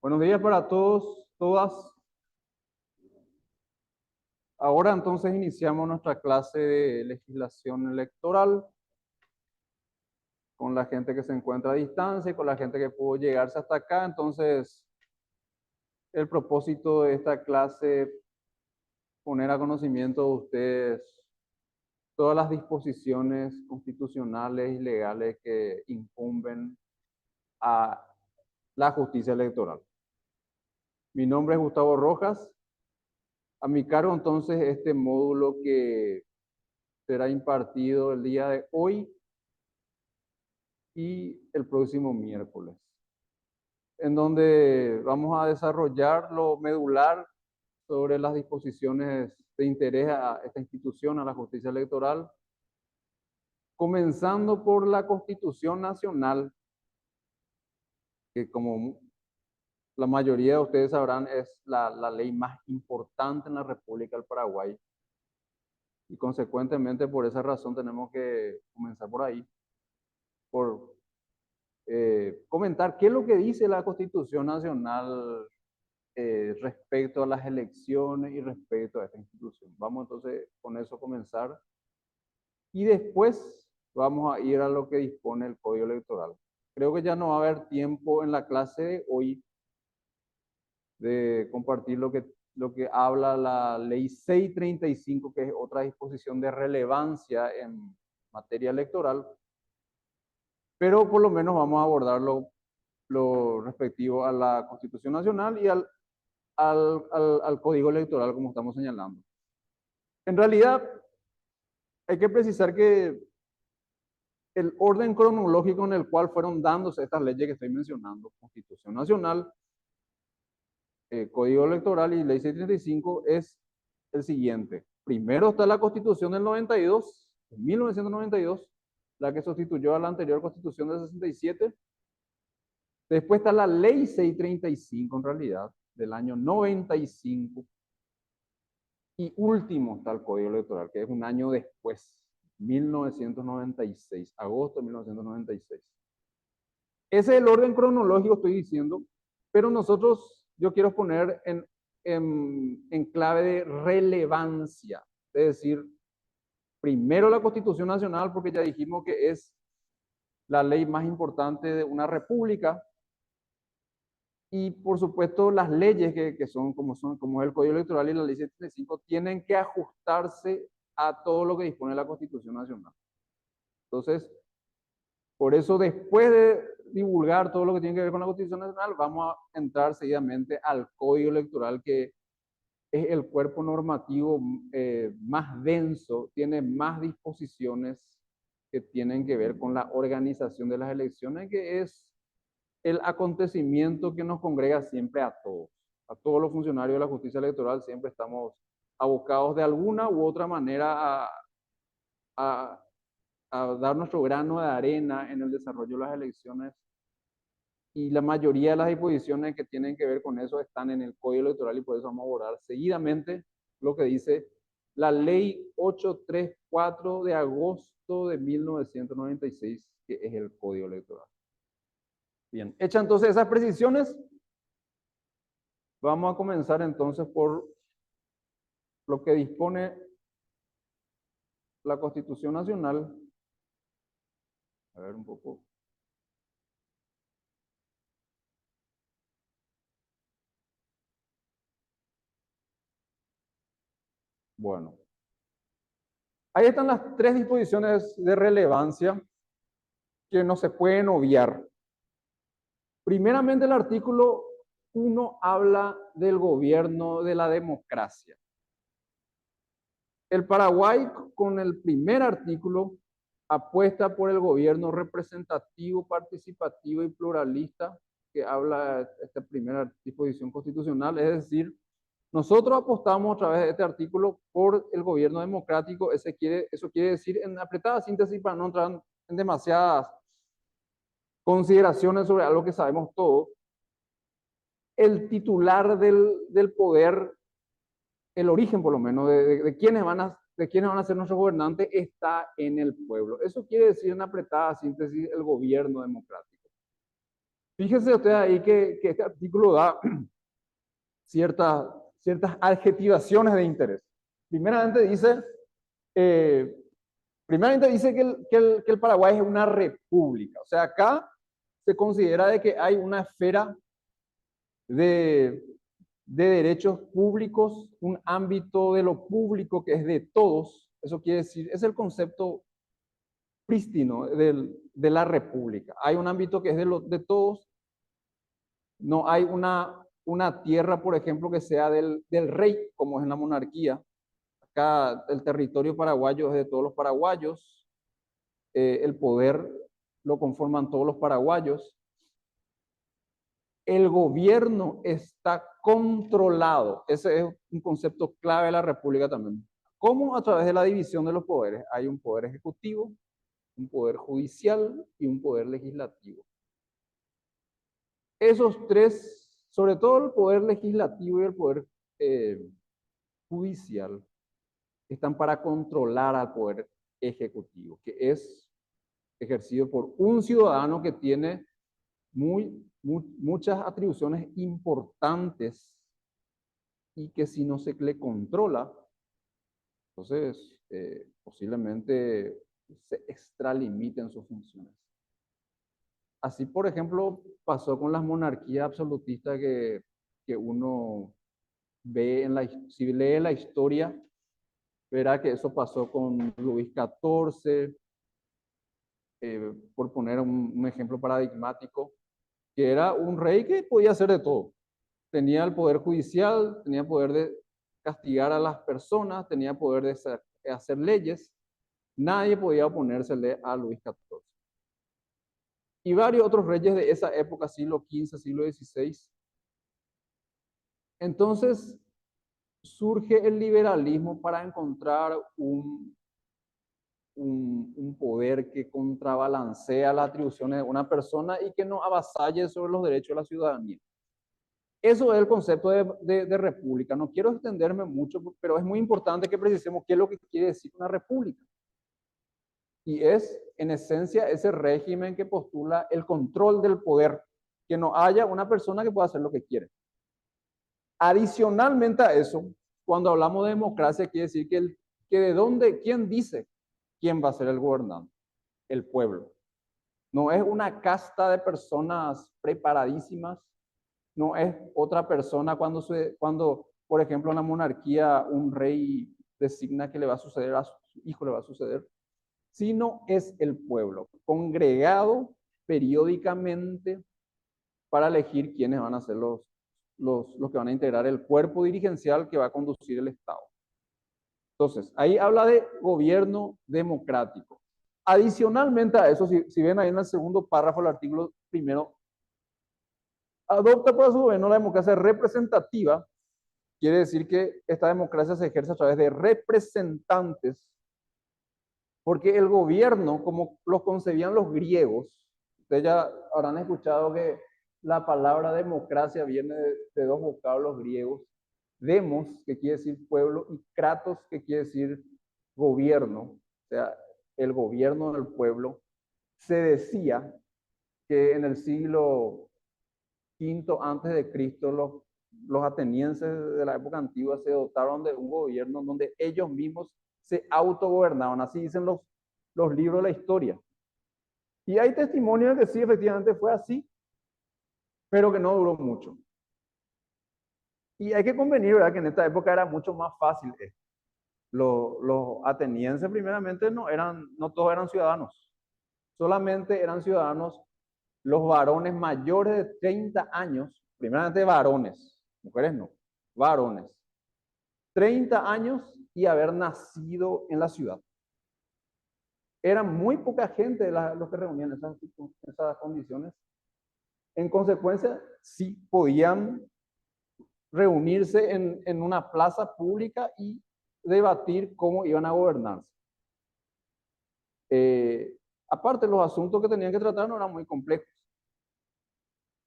Buenos días para todos, todas. Ahora entonces iniciamos nuestra clase de legislación electoral con la gente que se encuentra a distancia y con la gente que pudo llegarse hasta acá. Entonces, el propósito de esta clase, poner a conocimiento de ustedes todas las disposiciones constitucionales y legales que incumben a la justicia electoral. Mi nombre es Gustavo Rojas. A mi cargo entonces este módulo que será impartido el día de hoy y el próximo miércoles, en donde vamos a desarrollar lo medular sobre las disposiciones de interés a esta institución, a la justicia electoral, comenzando por la Constitución Nacional, que como la mayoría de ustedes sabrán es la ley más importante en la República del Paraguay, y consecuentemente por esa razón tenemos que comenzar por ahí, por comentar qué es lo que dice la Constitución Nacional respecto a las elecciones y respecto a esta institución. Vamos entonces con eso a comenzar y después vamos a ir a lo que dispone el Código Electoral. Creo que ya no va a haber tiempo en la clase de hoy de compartir lo que habla la Ley 635, que es otra disposición de relevancia en materia electoral, pero por lo menos vamos a abordar lo respectivo a la Constitución Nacional y al Código Electoral, como estamos señalando. En realidad, hay que precisar que el orden cronológico en el cual fueron dándose estas leyes que estoy mencionando, Constitución Nacional, Código Electoral y Ley 635, es el siguiente. Primero está la Constitución del 92, de 1992, la que sustituyó a la anterior Constitución del 67. Después está la Ley 635, en realidad, del año 95. Y último está el Código Electoral, que es un año después, 1996, agosto de 1996. Ese es el orden cronológico, estoy diciendo, pero yo quiero poner en clave de relevancia, es decir, primero la Constitución Nacional, porque ya dijimos que es la ley más importante de una república, y por supuesto las leyes que son como es el Código Electoral y la Ley 75, tienen que ajustarse a todo lo que dispone la Constitución Nacional. Entonces, por eso después de divulgar todo lo que tiene que ver con la Constitución Nacional, vamos a entrar seguidamente al Código Electoral, que es el cuerpo normativo más denso, tiene más disposiciones que tienen que ver con la organización de las elecciones, que es el acontecimiento que nos congrega siempre a todos los funcionarios de la justicia electoral. Siempre estamos abocados de alguna u otra manera a, a dar nuestro grano de arena en el desarrollo de las elecciones, y la mayoría de las disposiciones que tienen que ver con eso están en el Código Electoral, y por eso vamos a abordar seguidamente lo que dice la Ley 834 de agosto de 1996, que es el Código Electoral. Bien, hecha entonces esas precisiones, vamos a comenzar entonces por lo que dispone la Constitución Nacional. A ver un poco. Bueno, ahí están las tres disposiciones de relevancia que no se pueden obviar. Primeramente, el artículo 1 habla del gobierno de la democracia. El Paraguay, con el primer artículo, apuesta por el gobierno representativo, participativo y pluralista, que habla esta primera disposición constitucional. Es decir, nosotros apostamos a través de este artículo por el gobierno democrático. Eso quiere decir, en apretada síntesis, para no entrar en demasiadas consideraciones sobre algo que sabemos todos, el titular del poder, el origen por lo menos de quiénes van a ser nuestros gobernantes, está en el pueblo. Eso quiere decir, en apretada síntesis, el gobierno democrático. Fíjense ustedes ahí que este artículo da ciertas, ciertas adjetivaciones de interés. Primeramente dice, eh, primeramente dice que el Paraguay es una república. O sea, acá se considera de que hay una esfera de, de derechos públicos, un ámbito de lo público que es de todos. Eso quiere decir, es el concepto prístino de la república. Hay un ámbito que es de todos. No hay una tierra, por ejemplo, que sea del rey, como es en la monarquía. Acá el territorio paraguayo es de todos los paraguayos. El poder lo conforman todos los paraguayos. El gobierno está controlado. Ese es un concepto clave de la república también. ¿Cómo? A través de la división de los poderes. Hay un poder ejecutivo, un poder judicial y un poder legislativo. Esos tres, sobre todo el poder legislativo y el poder judicial, están para controlar al poder ejecutivo, que es ejercido por un ciudadano que tiene muchas atribuciones importantes y que si no se le controla, entonces posiblemente se extralimiten sus funciones. Así, por ejemplo, pasó con las monarquías absolutistas que uno ve si lee la historia, verá que eso pasó con Luis XIV, por poner un ejemplo paradigmático, que era un rey que podía hacer de todo. Tenía el poder judicial, tenía el poder de castigar a las personas, tenía poder de hacer leyes. Nadie podía oponérsele a Luis XIV. Y varios otros reyes de esa época, siglo XV, siglo XVI. Entonces surge el liberalismo para encontrar un poder que contrabalancea las atribuciones de una persona y que no avasalle sobre los derechos de la ciudadanía. Eso es el concepto de república. No quiero extenderme mucho, pero es muy importante que precisemos qué es lo que quiere decir una república. Y es, en esencia, ese régimen que postula el control del poder, que no haya una persona que pueda hacer lo que quiere. Adicionalmente a eso, cuando hablamos de democracia, quiere decir que de dónde, quién dice quién va a ser el gobernante, el pueblo. No es una casta de personas preparadísimas, no es otra persona cuando, por ejemplo, en la monarquía un rey designa que le va a suceder a su hijo, le va a suceder, sino es el pueblo, congregado periódicamente para elegir quiénes van a ser los que van a integrar el cuerpo dirigencial que va a conducir el Estado. Entonces, ahí habla de gobierno democrático. Adicionalmente a eso, si ven ahí en el segundo párrafo del artículo primero, adopta por su gobierno la democracia representativa. Quiere decir que esta democracia se ejerce a través de representantes, porque el gobierno, como lo concebían los griegos, ustedes ya habrán escuchado que la palabra democracia viene de dos vocablos griegos, demos, que quiere decir pueblo, y kratos, que quiere decir gobierno, o sea, el gobierno del pueblo. Se decía que en el siglo V antes de Cristo los atenienses de la época antigua se dotaron de un gobierno donde ellos mismos se autogobernaban, así dicen los libros de la historia. Y hay testimonios de que sí, efectivamente fue así, pero que no duró mucho. Y hay que convenir, ¿verdad?, que en esta época era mucho más fácil esto. Los atenienses primeramente no todos eran ciudadanos, solamente eran ciudadanos los varones mayores de 30 años, primeramente varones, mujeres no, varones, 30 años y haber nacido en la ciudad. Era muy poca gente los que reunían esas condiciones. En consecuencia, sí podían reunirse en una plaza pública y debatir cómo iban a gobernarse. Aparte, los asuntos que tenían que tratar no eran muy complejos.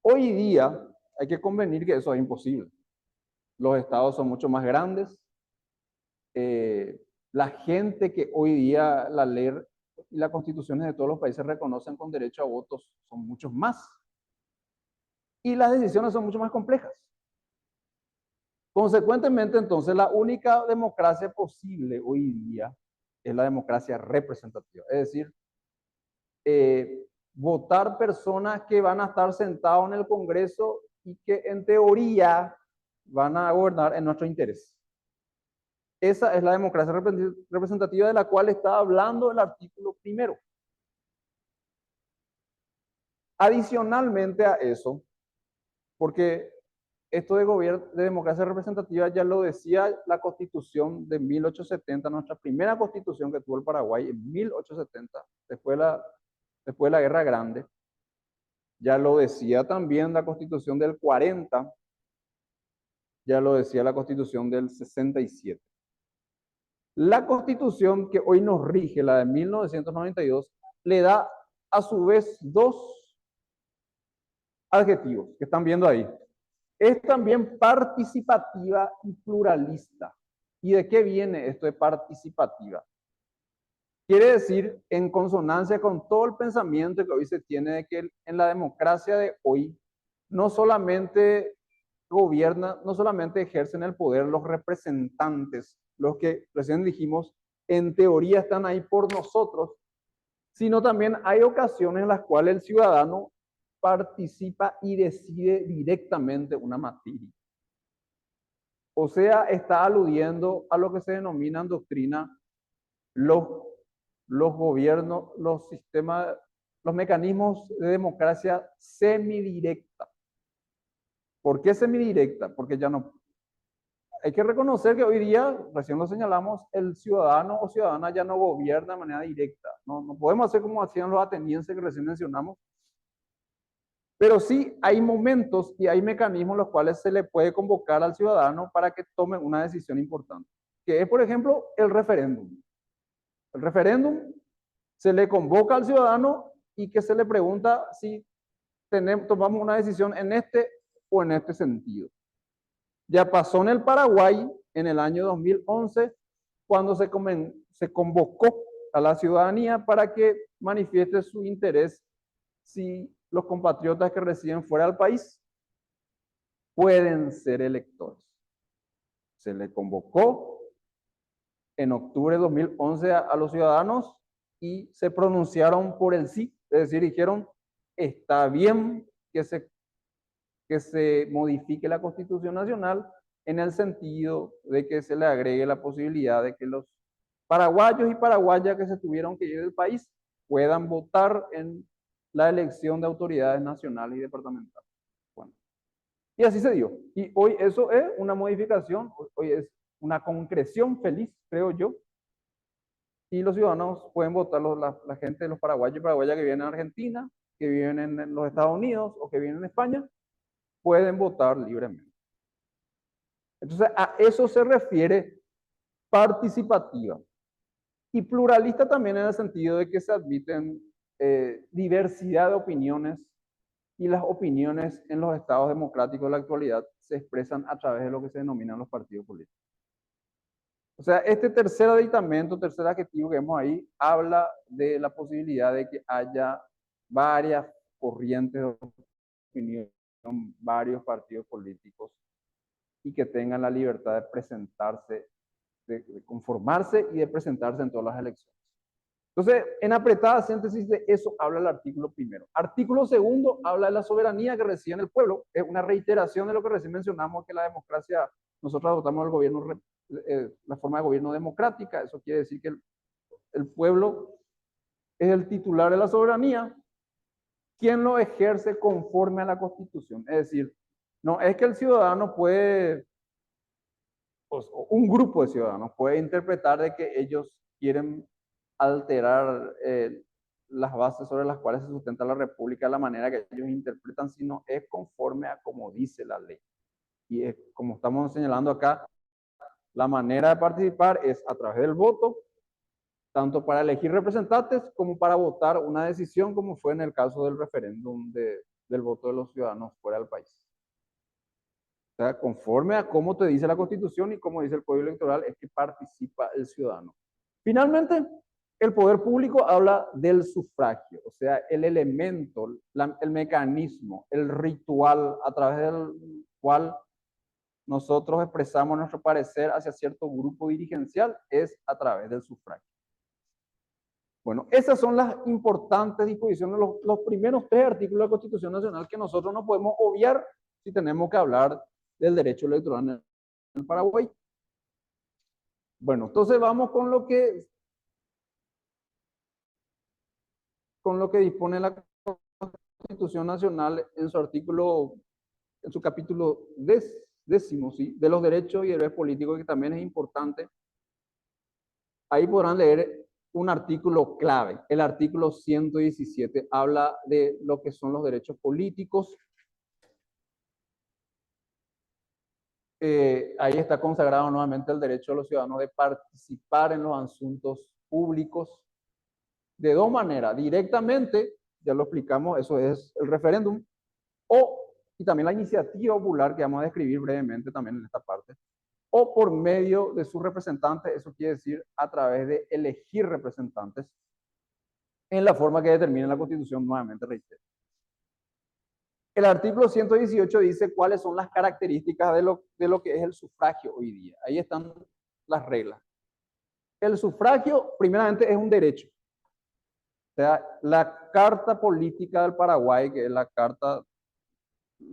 Hoy día hay que convenir que eso es imposible. Los estados son mucho más grandes. La gente que hoy día la ley y las constituciones de todos los países reconocen con derecho a votos son muchos más. y las decisiones son mucho más complejas. Consecuentemente, entonces, la única democracia posible hoy día es la democracia representativa. Es decir, votar personas que van a estar sentados en el Congreso y que en teoría van a gobernar en nuestro interés. Esa es la democracia representativa de la cual está hablando el artículo primero. Adicionalmente a eso, porque esto de democracia representativa ya lo decía la Constitución de 1870, nuestra primera constitución que tuvo el Paraguay en 1870, después de la Guerra Grande. Ya lo decía también la Constitución del 40, ya lo decía la Constitución del 67. La Constitución que hoy nos rige, la de 1992, le da a su vez dos adjetivos que están viendo ahí. Es también participativa y pluralista. ¿Y de qué viene esto de participativa? Quiere decir, en consonancia con todo el pensamiento que hoy se tiene de que en la democracia de hoy no solamente gobierna, no solamente ejercen el poder los representantes, los que recién dijimos, en teoría están ahí por nosotros, sino también hay ocasiones en las cuales el ciudadano participa y decide directamente una materia. O sea, está aludiendo a lo que se denomina en doctrina los gobiernos, los sistemas, los mecanismos de democracia semidirecta. ¿Por qué semidirecta? Porque ya no... Hay que reconocer que hoy día, recién lo señalamos, el ciudadano o ciudadana ya no gobierna de manera directa. No podemos hacer como hacían los atenienses que recién mencionamos. Pero sí hay momentos y hay mecanismos en los cuales se le puede convocar al ciudadano para que tome una decisión importante. Que es, por ejemplo, el referéndum. El referéndum se le convoca al ciudadano y que se le pregunta si tomamos una decisión en este o en este sentido. Ya pasó en el Paraguay en el año 2011 cuando se convocó a la ciudadanía para que manifieste su interés si los compatriotas que residen fuera del país pueden ser electores. Se le convocó en octubre de 2011 a los ciudadanos y se pronunciaron por el sí, es decir, dijeron, está bien que se modifique la Constitución Nacional en el sentido de que se le agregue la posibilidad de que los paraguayos y paraguayas que se tuvieron que ir del país puedan votar en la elección de autoridades nacionales y departamentales. Bueno, y así se dio. Y hoy eso es una modificación, hoy es una concreción feliz, creo yo. Y los ciudadanos pueden votar, la gente, los paraguayos y paraguayas que viven en Argentina, que viven en los Estados Unidos o que viven en España, pueden votar libremente. Entonces, a eso se refiere participativa. Y pluralista también en el sentido de que se admiten diversidad de opiniones y las opiniones en los estados democráticos de la actualidad se expresan a través de lo que se denominan los partidos políticos. O sea, este tercer aditamento, tercer adjetivo que vemos ahí, habla de la posibilidad de que haya varias corrientes de opinión, varios partidos políticos y que tengan la libertad de presentarse, de conformarse y de presentarse en todas las elecciones. Entonces, en apretada síntesis de eso habla el artículo primero. Artículo segundo habla de la soberanía que reside en el pueblo. Es una reiteración de lo que recién mencionamos, que la democracia, nosotros adoptamos el gobierno, la forma de gobierno democrática. Eso quiere decir que el pueblo es el titular de la soberanía, quien lo ejerce conforme a la Constitución. Es decir, no es que el ciudadano puede, pues, un grupo de ciudadanos puede interpretar de que ellos quieren alterar las bases sobre las cuales se sustenta la República de la manera que ellos interpretan, sino es conforme a como dice la ley. Y es, como estamos señalando acá, la manera de participar es a través del voto, tanto para elegir representantes como para votar una decisión, como fue en el caso del referéndum del voto de los ciudadanos fuera del país. O sea, conforme a cómo te dice la Constitución y cómo dice el Código Electoral, es que participa el ciudadano. Finalmente, El poder público habla del sufragio, o sea, el elemento, el mecanismo, el ritual a través del cual nosotros expresamos nuestro parecer hacia cierto grupo dirigencial es a través del sufragio. Bueno, esas son las importantes disposiciones, los primeros 3 artículos de la Constitución Nacional que nosotros no podemos obviar si tenemos que hablar del derecho electoral en el Paraguay. Bueno, entonces vamos con lo que dispone la Constitución Nacional en su artículo, en su capítulo 10º, ¿sí? De los derechos y deberes políticos, que también es importante. Ahí podrán leer un artículo clave. El artículo 117 habla de lo que son los derechos políticos. Ahí está consagrado nuevamente el derecho de los ciudadanos de participar en los asuntos públicos de 2 maneras. Directamente, ya lo explicamos, eso es el referéndum, y también la iniciativa popular, que vamos a describir brevemente también en esta parte, o por medio de sus representantes, eso quiere decir a través de elegir representantes en la forma que determina la Constitución, nuevamente reitero. El artículo 118 dice cuáles son las características de lo que es el sufragio hoy día. Ahí están las reglas. El sufragio, primeramente, es un derecho. O sea, la Carta Política del Paraguay, que es la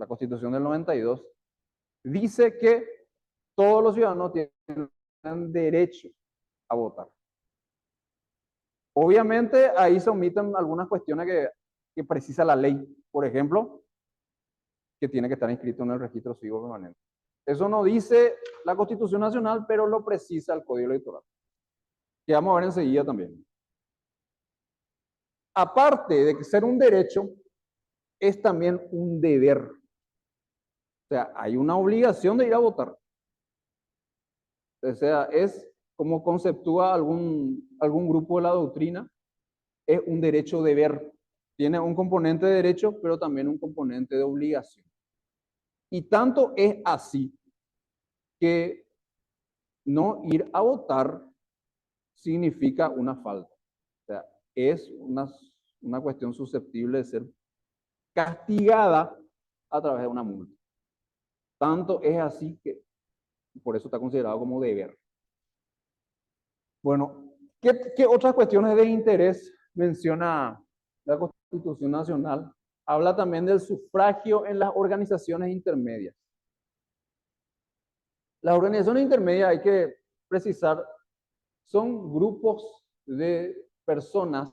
Constitución del 92, dice que todos los ciudadanos tienen derecho a votar. Obviamente, ahí se omiten algunas cuestiones que precisa la ley. Por ejemplo, que tiene que estar inscrito en el registro civil permanente. Eso no dice la Constitución Nacional, pero lo precisa el Código Electoral, que vamos a ver enseguida también. Aparte de ser un derecho, es también un deber. O sea, hay una obligación de ir a votar. O sea, es como conceptúa algún grupo de la doctrina, es un derecho-deber. Tiene un componente de derecho, pero también un componente de obligación. Y tanto es así que no ir a votar significa una falta. O sea, es una cuestión susceptible de ser castigada a través de una multa. Tanto es así que por eso está considerado como deber. Bueno, ¿qué otras cuestiones de interés menciona la Constitución Nacional? Habla también del sufragio en las organizaciones intermedias. Las organizaciones intermedias, hay que precisar, son grupos de personas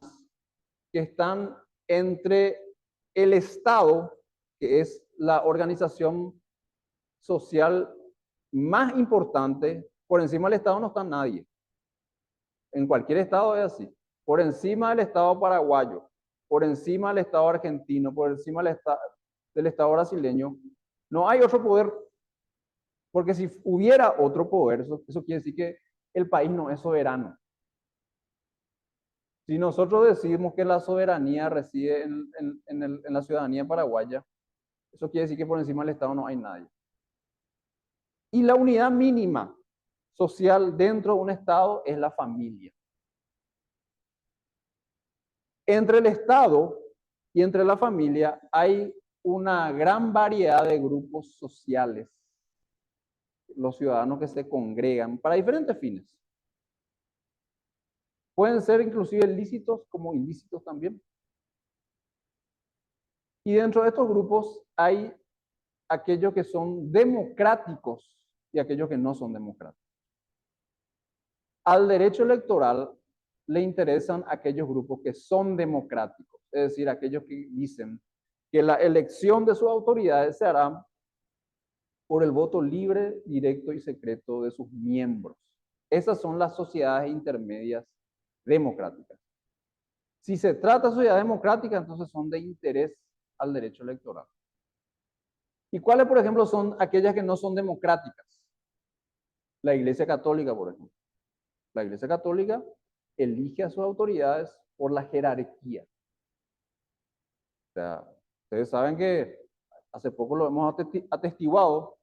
que están entre el Estado, que es la organización social más importante. Por encima del Estado no está nadie. En cualquier Estado es así. Por encima del Estado paraguayo, por encima del Estado argentino, por encima del Estado brasileño, no hay otro poder. Porque si hubiera otro poder, eso quiere decir que el país no es soberano. Si nosotros decimos que la soberanía reside en la ciudadanía paraguaya, eso quiere decir que por encima del Estado no hay nadie. Y la unidad mínima social dentro de un Estado es la familia. Entre el Estado y entre la familia hay una gran variedad de grupos sociales, los ciudadanos que se congregan para diferentes fines. Pueden ser inclusive lícitos como ilícitos también. Y dentro de estos grupos hay aquellos que son democráticos y aquellos que no son democráticos. Al derecho electoral le interesan aquellos grupos que son democráticos, es decir, aquellos que dicen que la elección de sus autoridades se hará por el voto libre, directo y secreto de sus miembros. Esas son las sociedades intermedias democráticas. Si se trata de sociedad democrática, entonces son de interés al derecho electoral. ¿Y cuáles, por ejemplo, son aquellas que no son democráticas? La Iglesia Católica, por ejemplo. La Iglesia Católica elige a sus autoridades por la jerarquía. O sea, ustedes saben que hace poco lo hemos atestiguado.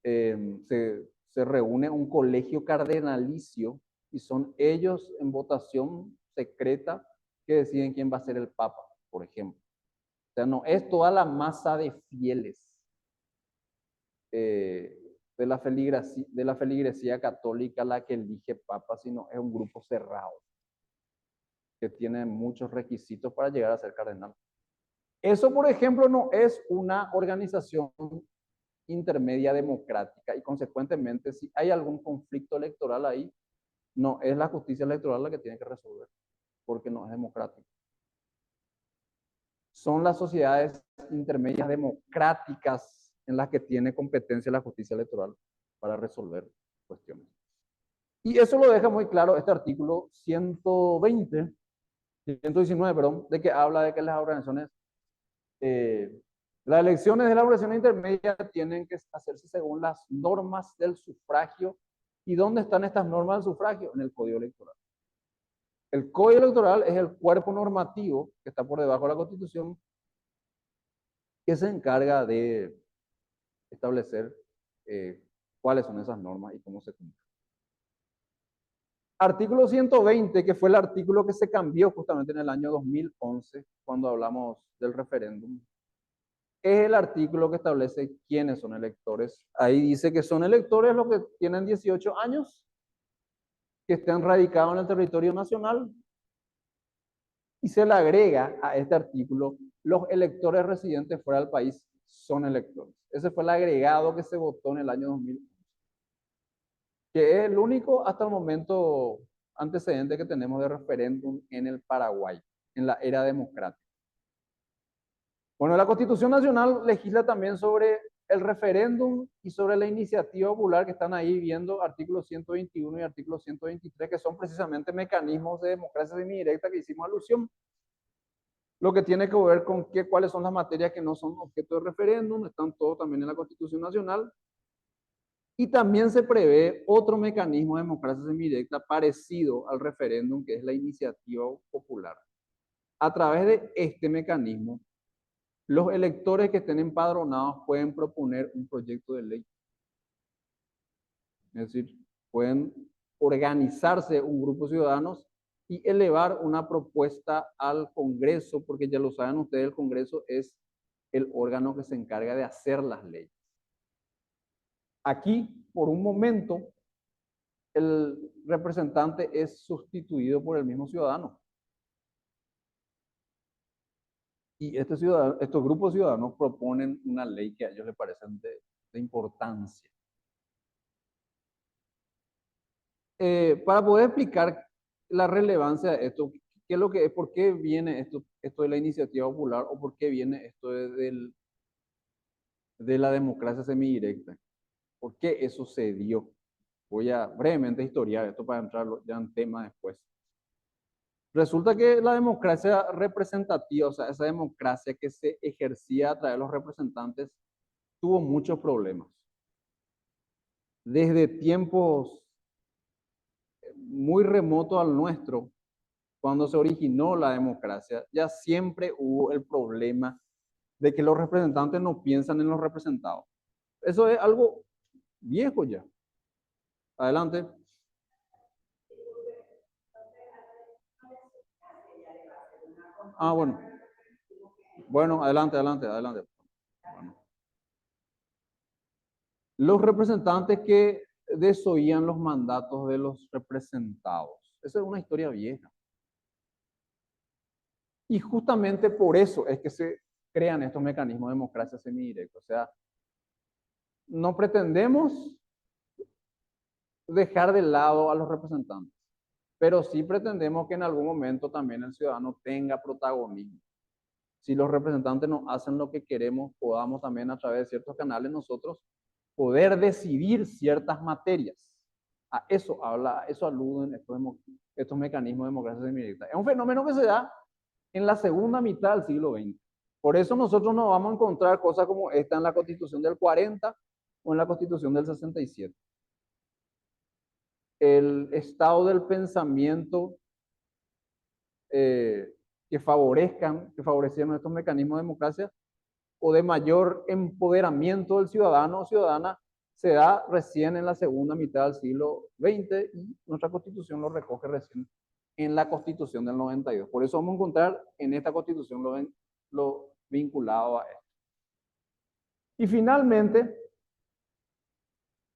Se reúne un colegio cardenalicio y son ellos en votación secreta que deciden quién va a ser el papa, por ejemplo. O sea, no es toda la masa de fieles de la feligresía católica la que elige papa, sino es un grupo cerrado que tiene muchos requisitos para llegar a ser cardenal. Eso, por ejemplo, no es una organización intermedia democrática y consecuentemente si hay algún conflicto electoral ahí, no es la justicia electoral la que tiene que resolver, porque no es democrático. Son las sociedades intermedias democráticas en las que tiene competencia la justicia electoral para resolver cuestiones. Y eso lo deja muy claro este artículo 119, perdón, de que habla de que las organizaciones, las elecciones de las organizaciones intermedias tienen que hacerse según las normas del sufragio. ¿Y dónde están estas normas del sufragio? En el Código Electoral. El Código Electoral es el cuerpo normativo que está por debajo de la Constitución que se encarga de establecer cuáles son esas normas y cómo se cumplen. Artículo 120, que fue el artículo que se cambió justamente en el año 2011, cuando hablamos del referéndum, es el artículo que establece quiénes son electores. Ahí dice que son electores los que tienen 18 años, que estén radicados en el territorio nacional, y se le agrega a este artículo, los electores residentes fuera del país son electores. Ese fue el agregado que se votó en el año 2011, que es el único hasta el momento antecedente que tenemos de referéndum en el Paraguay, en la era democrática. Bueno, la Constitución Nacional legisla también sobre el referéndum y sobre la iniciativa popular, que están ahí viendo artículos 121 y artículo 123, que son precisamente mecanismos de democracia semidirecta que hicimos alusión. Lo que tiene que ver con cuáles son las materias que no son objeto de referéndum, están todos también en la Constitución Nacional. Y también se prevé otro mecanismo de democracia semidirecta parecido al referéndum, que es la iniciativa popular. A través de este mecanismo, los electores que estén empadronados pueden proponer un proyecto de ley. Es decir, pueden organizarse un grupo de ciudadanos y elevar una propuesta al Congreso, porque ya lo saben ustedes, el Congreso es el órgano que se encarga de hacer las leyes. Aquí, por un momento, el representante es sustituido por el mismo ciudadano. Y estos grupos ciudadanos proponen una ley que a ellos les parece de importancia. Para poder explicar la relevancia de esto, qué es lo que es, por qué viene esto de la iniciativa popular o por qué viene esto de la democracia semidirecta, por qué eso se dio. Voy a brevemente historiar esto para entrar ya en tema después. Resulta que la democracia representativa, o sea, esa democracia que se ejercía a través de los representantes, tuvo muchos problemas. Desde tiempos muy remotos al nuestro, cuando se originó la democracia, ya siempre hubo el problema de que los representantes no piensan en los representados. Eso es algo viejo ya. Adelante. Ah, bueno. Bueno, adelante. Bueno. Los representantes que desoían los mandatos de los representados. Esa es una historia vieja. Y justamente por eso es que se crean estos mecanismos de democracia semidirecta. O sea, no pretendemos dejar de lado a los representantes, pero sí pretendemos que en algún momento también el ciudadano tenga protagonismo. Si los representantes no hacen lo que queremos, podamos también a través de ciertos canales nosotros poder decidir ciertas materias. A eso aluden estos mecanismos de democracia semidirecta. Es un fenómeno que se da en la segunda mitad del siglo XX. Por eso nosotros no vamos a encontrar cosas como esta en la Constitución del 40 o en la Constitución del 67. El estado del pensamiento que favorecieron estos mecanismos de democracia o de mayor empoderamiento del ciudadano o ciudadana se da recién en la segunda mitad del siglo XX y nuestra Constitución lo recoge recién en la Constitución del 92. Por eso vamos a encontrar en esta Constitución lo vinculado a esto. Y finalmente,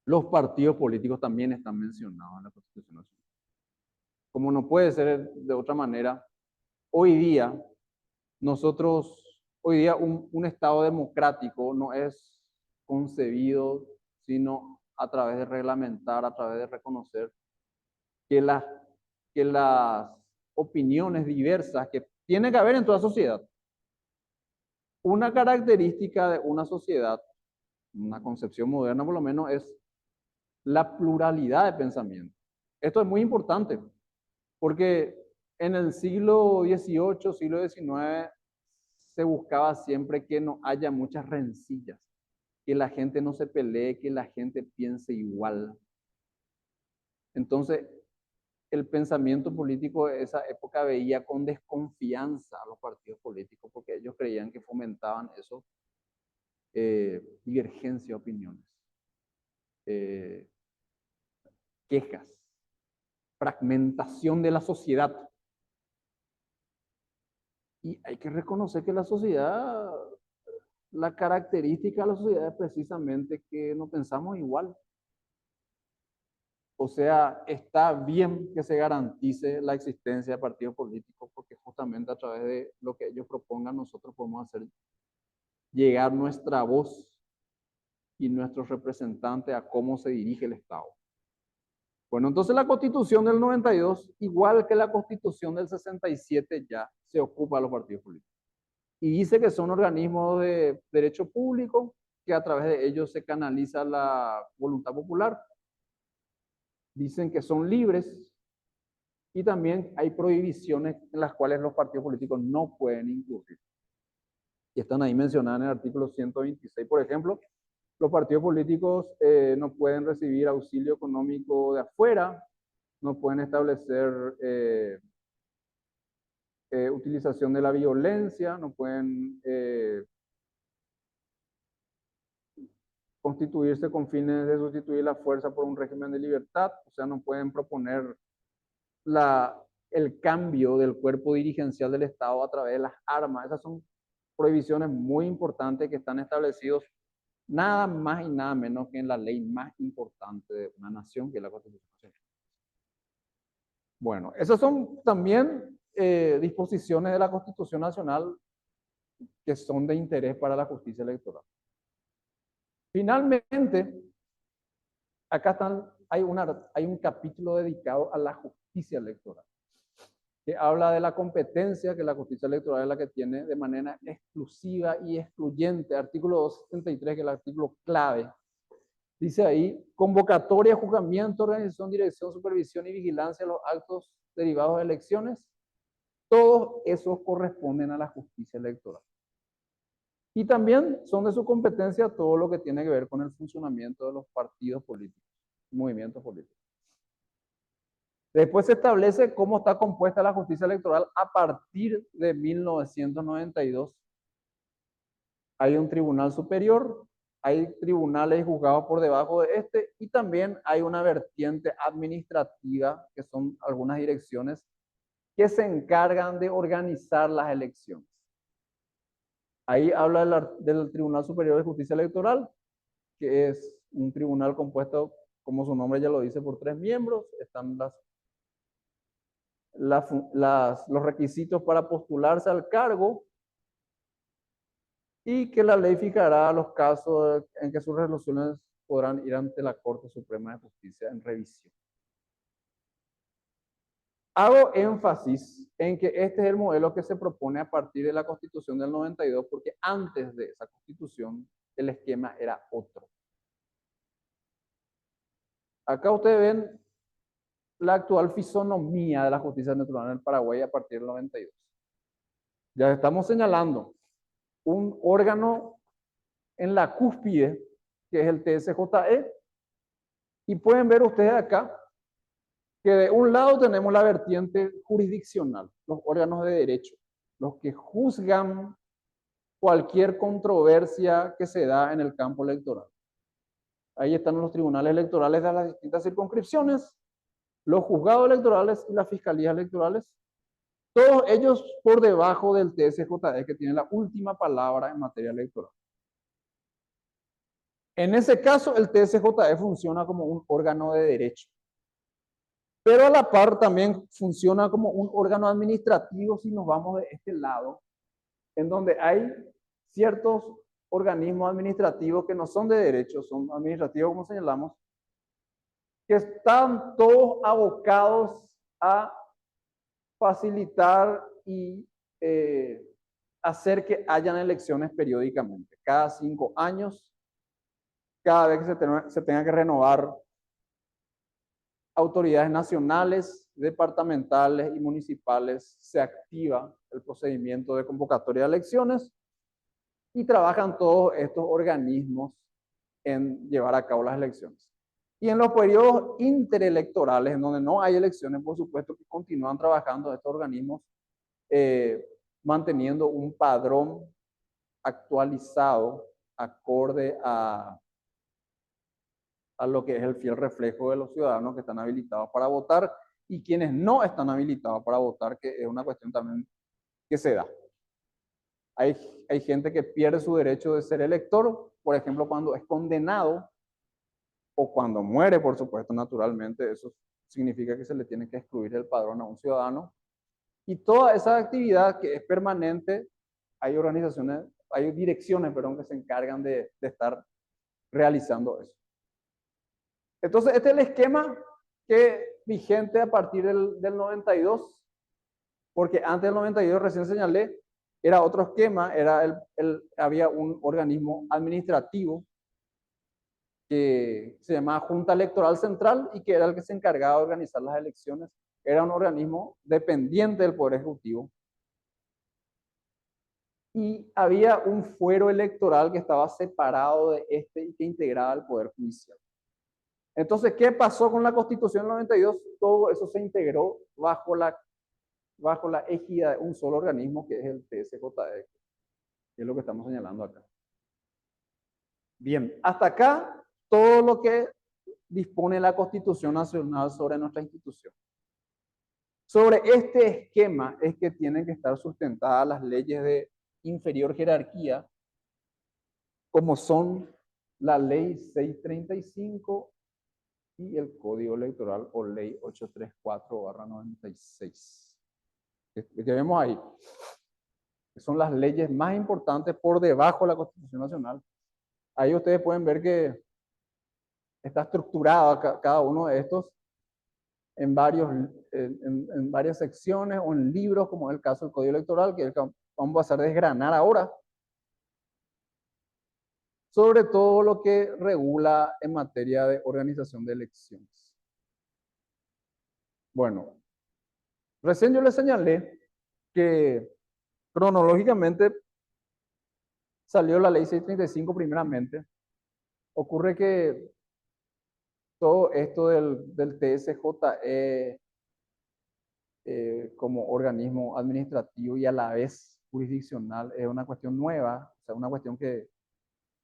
los partidos políticos también están mencionados en la Constitución Nacional. Como no puede ser de otra manera, hoy día un Estado democrático no es concebido sino a través de reglamentar, a través de reconocer que las opiniones diversas que tiene que haber en toda sociedad. Una característica de una sociedad, una concepción moderna por lo menos, es la pluralidad de pensamiento. Esto es muy importante, porque en el siglo XVIII, siglo XIX, se buscaba siempre que no haya muchas rencillas, que la gente no se pelee, que la gente piense igual. Entonces, el pensamiento político de esa época veía con desconfianza a los partidos políticos porque ellos creían que fomentaban eso, divergencia de opiniones, eh, quejas, fragmentación de la sociedad. Y hay que reconocer que la sociedad, la característica de la sociedad es precisamente que no pensamos igual. O sea, está bien que se garantice la existencia de partidos políticos porque justamente a través de lo que ellos propongan nosotros podemos hacer llegar nuestra voz y nuestros representantes a cómo se dirige el Estado. Bueno, entonces la Constitución del 92, igual que la Constitución del 67, ya se ocupa de los partidos políticos. Y dice que son organismos de derecho público, que a través de ellos se canaliza la voluntad popular. Dicen que son libres y también hay prohibiciones en las cuales los partidos políticos no pueden incurrir. Y están ahí mencionadas en el artículo 126, por ejemplo. Los partidos políticos no pueden recibir auxilio económico de afuera, no pueden establecer utilización de la violencia, no pueden constituirse con fines de sustituir la fuerza por un régimen de libertad, o sea, no pueden proponer el cambio del cuerpo dirigencial del Estado a través de las armas. Esas son prohibiciones muy importantes que están establecidos nada más y nada menos que en la ley más importante de una nación, que es la Constitución. Bueno, esas son también disposiciones de la Constitución Nacional que son de interés para la justicia electoral. Finalmente, acá hay un capítulo dedicado a la justicia electoral, que habla de la competencia que la justicia electoral es la que tiene de manera exclusiva y excluyente. Artículo 273, que es el artículo clave. Dice ahí, convocatoria, juzgamiento, organización, dirección, supervisión y vigilancia de los actos derivados de elecciones. Todos esos corresponden a la justicia electoral. Y también son de su competencia todo lo que tiene que ver con el funcionamiento de los partidos políticos, movimientos políticos. Después se establece cómo está compuesta la justicia electoral a partir de 1992. Hay un tribunal superior, hay tribunales y juzgados por debajo de este, y también hay una vertiente administrativa, que son algunas direcciones que se encargan de organizar las elecciones. Ahí habla del Tribunal Superior de Justicia Electoral, que es un tribunal compuesto, como su nombre ya lo dice, por 3 miembros. Están los requisitos para postularse al cargo, y que la ley fijará los casos en que sus resoluciones podrán ir ante la Corte Suprema de Justicia en revisión. Hago énfasis en que este es el modelo que se propone a partir de la Constitución del 92, porque antes de esa Constitución el esquema era otro. Acá ustedes ven la actual fisonomía de la justicia electoral en el Paraguay a partir del 92. Ya estamos señalando un órgano en la cúspide, que es el TSJE, y pueden ver ustedes acá que de un lado tenemos la vertiente jurisdiccional, los órganos de derecho, los que juzgan cualquier controversia que se da en el campo electoral. Ahí están los tribunales electorales de las distintas circunscripciones, los juzgados electorales y las fiscalías electorales. Todos ellos por debajo del TSJE, que tiene la última palabra en materia electoral. En ese caso, el TSJE funciona como un órgano de derecho. Pero a la par también funciona como un órgano administrativo si nos vamos de este lado, en donde hay ciertos organismos administrativos que no son de derecho, son administrativos como señalamos, que están todos abocados a facilitar y hacer que hayan elecciones periódicamente, cada 5 años, cada vez que se tenga que renovar autoridades nacionales, departamentales y municipales, se activa el procedimiento de convocatoria de elecciones y trabajan todos estos organismos en llevar a cabo las elecciones. Y en los periodos interelectorales, en donde no hay elecciones, por supuesto que continúan trabajando estos organismos, manteniendo un padrón actualizado acorde a lo que es el fiel reflejo de los ciudadanos que están habilitados para votar y quienes no están habilitados para votar, que es una cuestión también que se da. Hay gente que pierde su derecho de ser elector, por ejemplo, cuando es condenado o cuando muere, por supuesto, naturalmente. Eso significa que se le tiene que excluir el padrón a un ciudadano. Y toda esa actividad que es permanente, hay organizaciones, hay direcciones, perdón, que se encargan de estar realizando eso. Entonces, este es el esquema que vigente a partir del 92, porque antes del 92, recién señalé, era otro esquema, había un organismo administrativo que se llamaba Junta Electoral Central y que era el que se encargaba de organizar las elecciones. Era un organismo dependiente del Poder Ejecutivo. Y había un fuero electoral que estaba separado de este y que integraba el Poder Judicial. Entonces, ¿qué pasó con la Constitución del 92? Todo eso se integró bajo la égida de un solo organismo, que es el TSJE, que es lo que estamos señalando acá. Bien, hasta acá todo lo que dispone la Constitución Nacional sobre nuestra institución. Sobre este esquema es que tienen que estar sustentadas las leyes de inferior jerarquía, como son la Ley 635 y el Código Electoral o Ley 834/96. Que vemos ahí, que son las leyes más importantes por debajo de la Constitución Nacional. Ahí ustedes pueden ver que está estructurado cada uno de estos en varias secciones o en libros, como es el caso del Código Electoral, que vamos a hacer desgranar ahora, sobre todo lo que regula en materia de organización de elecciones. Bueno, recién yo les señalé que cronológicamente salió la ley 635 primeramente. Ocurre que todo esto del TSJE como organismo administrativo y a la vez jurisdiccional es una cuestión nueva, o sea, una cuestión que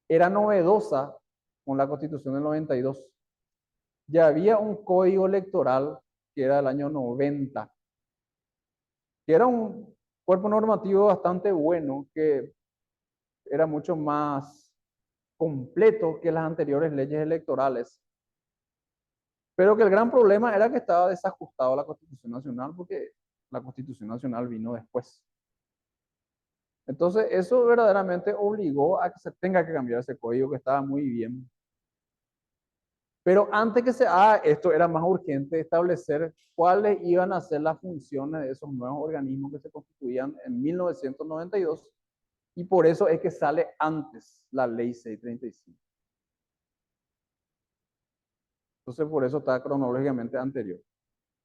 era novedosa con la Constitución del 92. Ya había un código electoral que era del año 90, que era un cuerpo normativo bastante bueno, que era mucho más completo que las anteriores leyes electorales, pero que el gran problema era que estaba desajustado a la Constitución Nacional, porque la Constitución Nacional vino después. Entonces, eso verdaderamente obligó a que se tenga que cambiar ese código que estaba muy bien. Pero antes que se haga esto, era más urgente establecer cuáles iban a ser las funciones de esos nuevos organismos que se constituían en 1992, y por eso es que sale antes la ley 635. Entonces, por eso está cronológicamente anterior.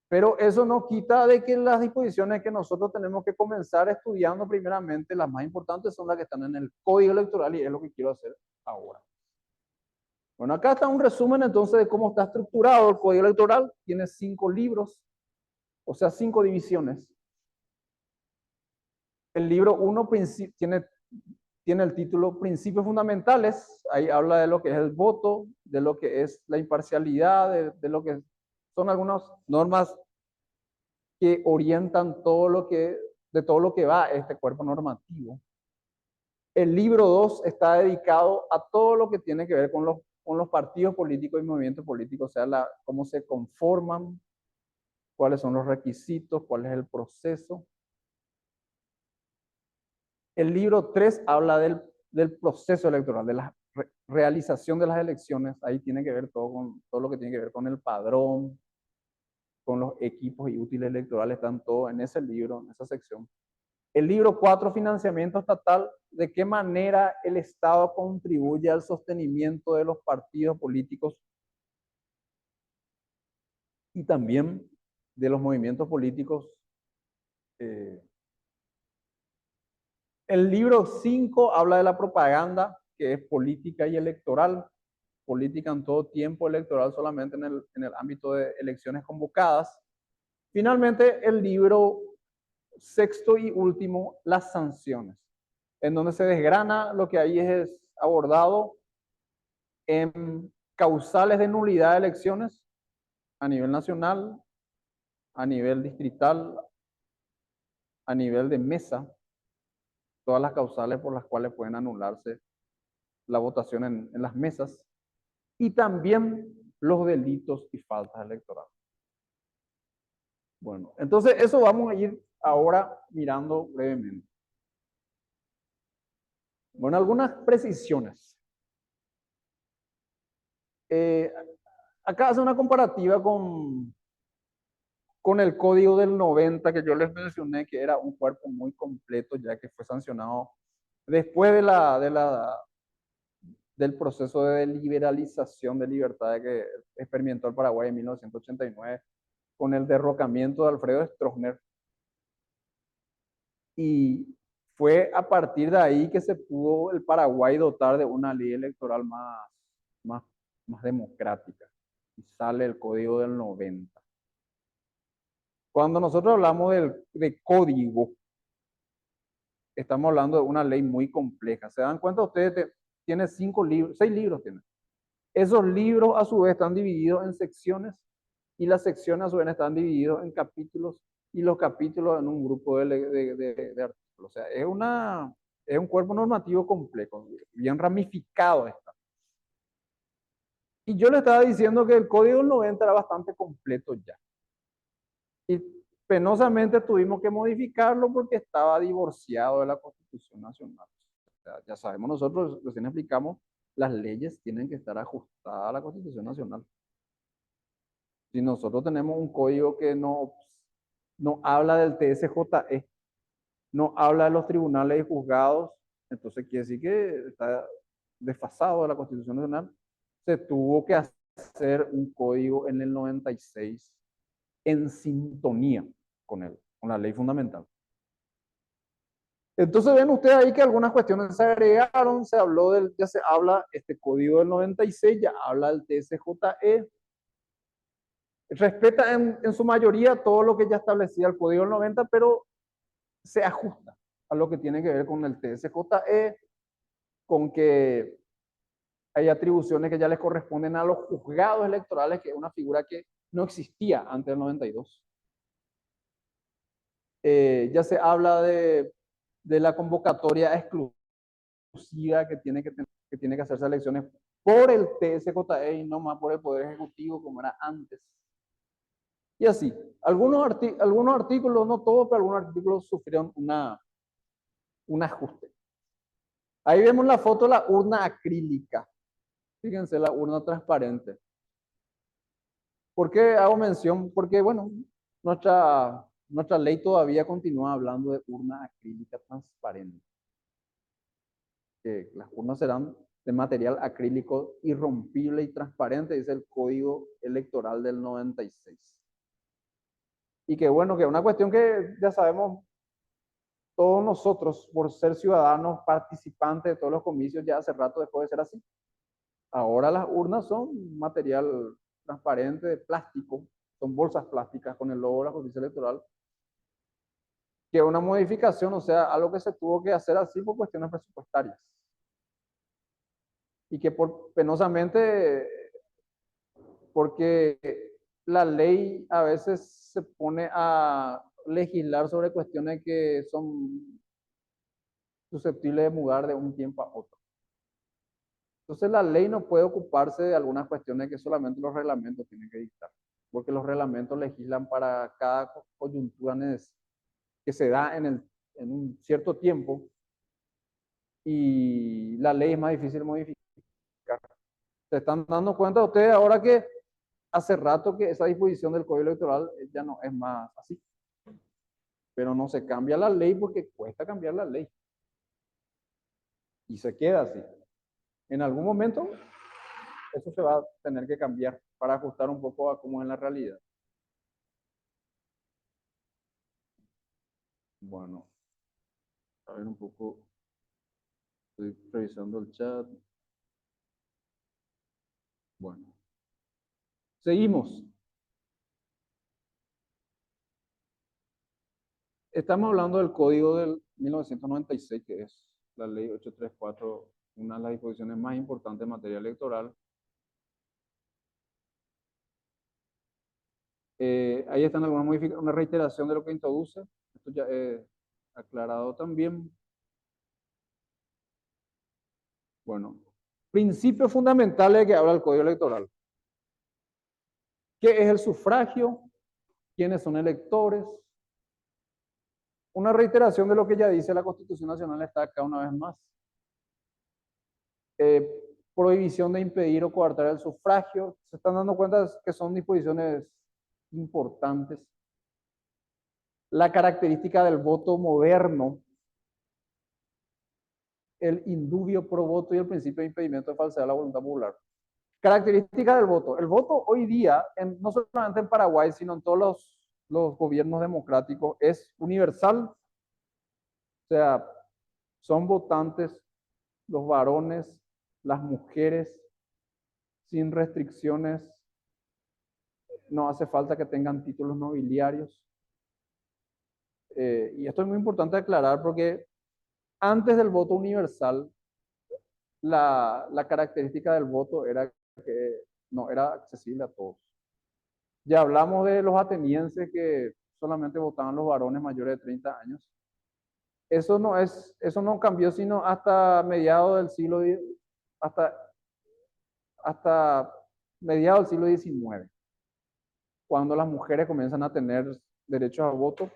Pero eso no quita de que las disposiciones que nosotros tenemos que comenzar estudiando primeramente, las más importantes son las que están en el Código Electoral, y es lo que quiero hacer ahora. Bueno, acá está un resumen entonces de cómo está estructurado el Código Electoral. Tiene 5 libros, o sea, 5 divisiones. El libro 1 tiene tiene el título Principios Fundamentales. Ahí habla de lo que es el voto, de lo que es la imparcialidad, de lo que son algunas normas que orientan de todo lo que va este cuerpo normativo. El libro 2 está dedicado a todo lo que tiene que ver con los partidos políticos y movimientos políticos, o sea, cómo se conforman, cuáles son los requisitos, cuál es el proceso. El libro 3 habla del proceso electoral, de la realización de las elecciones. Ahí tiene que ver todo lo que tiene que ver con el padrón, con los equipos y útiles electorales, están todos en ese libro, en esa sección. El libro 4, financiamiento estatal, de qué manera el Estado contribuye al sostenimiento de los partidos políticos y también de los movimientos políticos. El libro 5 habla de la propaganda, que es política y electoral, política en todo tiempo, electoral solamente en el ámbito de elecciones convocadas. Finalmente, el libro sexto y último, las sanciones, en donde se desgrana lo que ahí es abordado en causales de nulidad de elecciones a nivel nacional, a nivel distrital, a nivel de mesa, todas las causales por las cuales pueden anularse la votación en las mesas, y también los delitos y faltas electorales. Bueno, entonces eso vamos a ir ahora mirando brevemente. Bueno, algunas precisiones. Acá hace una comparativa con el código del 90 que yo les mencioné, que era un cuerpo muy completo, ya que fue sancionado después del proceso de liberalización de libertad que experimentó el Paraguay en 1989 con el derrocamiento de Alfredo Stroessner. Y fue a partir de ahí que se pudo el Paraguay dotar de una ley electoral más democrática. Y sale el código del 90. Cuando nosotros hablamos de código, estamos hablando de una ley muy compleja. ¿Se dan cuenta ustedes? Tiene 5 libros, 6 libros tiene. Esos libros a su vez están divididos en secciones y las secciones a su vez están divididos en capítulos y los capítulos en un grupo de artículos. O sea, es un cuerpo normativo complejo, bien ramificado está. Y yo le estaba diciendo que el Código del 90 era bastante completo ya. Y penosamente tuvimos que modificarlo porque estaba divorciado de la Constitución Nacional. O sea, ya sabemos nosotros, recién explicamos, las leyes tienen que estar ajustadas a la Constitución Nacional. Si nosotros tenemos un código que no habla del TSJE, no habla de los tribunales y juzgados, entonces quiere decir que está desfasado de la Constitución Nacional. Se tuvo que hacer un código en el 96 en sintonía con la ley fundamental. Entonces ven ustedes ahí que algunas cuestiones se agregaron, ya se habla, este código del 96 ya habla del TSJE, respeta en su mayoría todo lo que ya establecía el código del 90, pero se ajusta a lo que tiene que ver con el TSJE, con que hay atribuciones que ya les corresponden a los juzgados electorales, que es una figura que no existía antes del 92. Ya se habla de la convocatoria exclusiva que tiene que hacerse elecciones por el TSJE y no más por el Poder Ejecutivo como era antes. Y así, algunos artículos, no todos, pero algunos artículos sufrieron un ajuste. Ahí vemos la foto de la urna acrílica. Fíjense, la urna transparente. ¿Por qué hago mención? Porque, bueno, nuestra ley todavía continúa hablando de urna acrílica transparente. Que las urnas serán de material acrílico irrompible y transparente, dice el Código Electoral del 96. Y que bueno, que una cuestión que ya sabemos todos nosotros, por ser ciudadanos participantes de todos los comicios, ya hace rato dejó de ser así. Ahora las urnas son material transparente de plástico, son bolsas plásticas con el logo de la justicia electoral. que una modificación, o sea, algo que se tuvo que hacer así por cuestiones presupuestarias. Y que penosamente, porque la ley a veces se pone a legislar sobre cuestiones que son susceptibles de mudar de un tiempo a otro. Entonces la ley no puede ocuparse de algunas cuestiones que solamente los reglamentos tienen que dictar, porque los reglamentos legislan para cada coyuntura que se da en un cierto tiempo y la ley es más difícil de modificar. ¿Se están dando cuenta ustedes ahora que hace rato que esa disposición del Código Electoral ya no es más así? Pero no se cambia la ley porque cuesta cambiar la ley y se queda así. En algún momento eso se va a tener que cambiar para ajustar un poco a cómo es la realidad. Bueno, a ver un poco, estoy revisando el chat. Bueno, seguimos. Estamos hablando del código del 1996, que es la ley 834, una de las disposiciones más importantes en materia electoral. Ahí están algunas modificaciones, una reiteración de lo que introduce. Esto ya he aclarado también. Bueno, principios fundamentales que habla el Código Electoral. ¿Qué es el sufragio? ¿Quiénes son electores? Una reiteración de lo que ya dice la Constitución Nacional está acá una vez más. Prohibición de impedir o coartar el sufragio. Se están dando cuenta que son disposiciones importantes. La característica del voto moderno, el indubio pro voto y el principio de impedimento de falsedad de la voluntad popular. Característica del voto. El voto hoy día, no solamente en Paraguay, sino en todos los gobiernos democráticos, es universal. O sea, son votantes los varones, las mujeres, sin restricciones. No hace falta que tengan títulos nobiliarios. Y esto es muy importante aclarar porque antes del voto universal, la característica del voto era que no era accesible a todos. Ya hablamos de los atenienses que solamente votaban los varones mayores de 30 años. Eso no cambió sino hasta mediados del siglo, hasta, hasta mediados del siglo XIX, cuando las mujeres comienzan a tener derechos a voto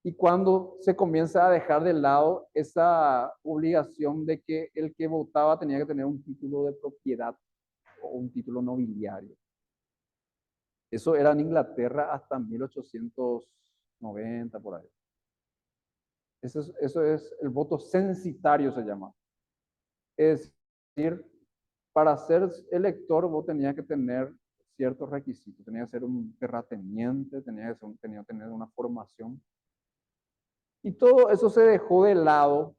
y cuando se comienza a dejar de lado esa obligación de que el que votaba tenía que tener un título de propiedad o un título nobiliario. Eso era en Inglaterra hasta 1890, por ahí. Eso es el voto censitario, se llama. Es decir, para ser elector vos tenías que tener ciertos requisitos. Tenías que ser un terrateniente, tenías que tener una formación. Y todo eso se dejó de lado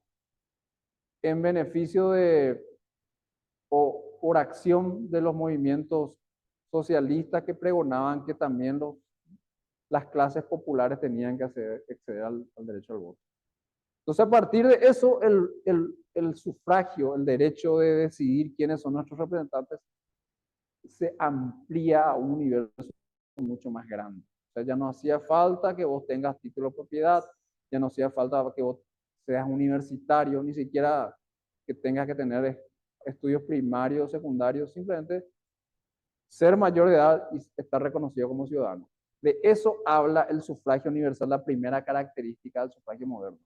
en beneficio o por acción de los movimientos socialistas que pregonaban que también las clases populares tenían que acceder al derecho al voto. Entonces, a partir de eso, el sufragio, el derecho de decidir quiénes son nuestros representantes, se amplía a un universo mucho más grande. O sea, ya no hacía falta que vos tengas título de propiedad, ya no hacía falta que vos seas universitario, ni siquiera que tengas que tener estudios primarios, secundarios, simplemente ser mayor de edad y estar reconocido como ciudadano. De eso habla el sufragio universal, la primera característica del sufragio moderno.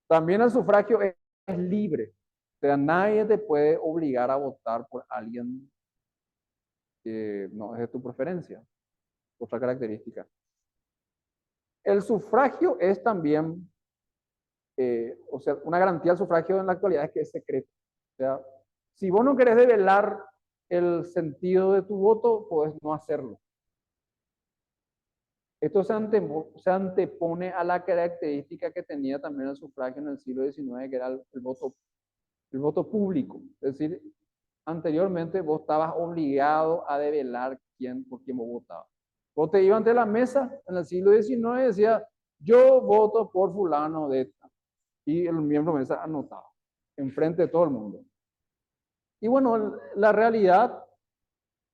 También el sufragio es libre, o sea, nadie te puede obligar a votar por alguien que no es de tu preferencia. Otra característica. El sufragio es también, o sea, una garantía del sufragio en la actualidad es que es secreto. O sea, si vos no querés develar el sentido de tu voto, puedes no hacerlo. Esto se antepone a la característica que tenía también el sufragio en el siglo XIX, que era el voto público. Es decir, anteriormente vos estabas obligado a develar por quién vos votabas. Vos te ibas ante la mesa en el siglo XIX y decía, yo voto por fulano de tal. Y el miembro de mesa anotado, enfrente de todo el mundo. Y bueno, la realidad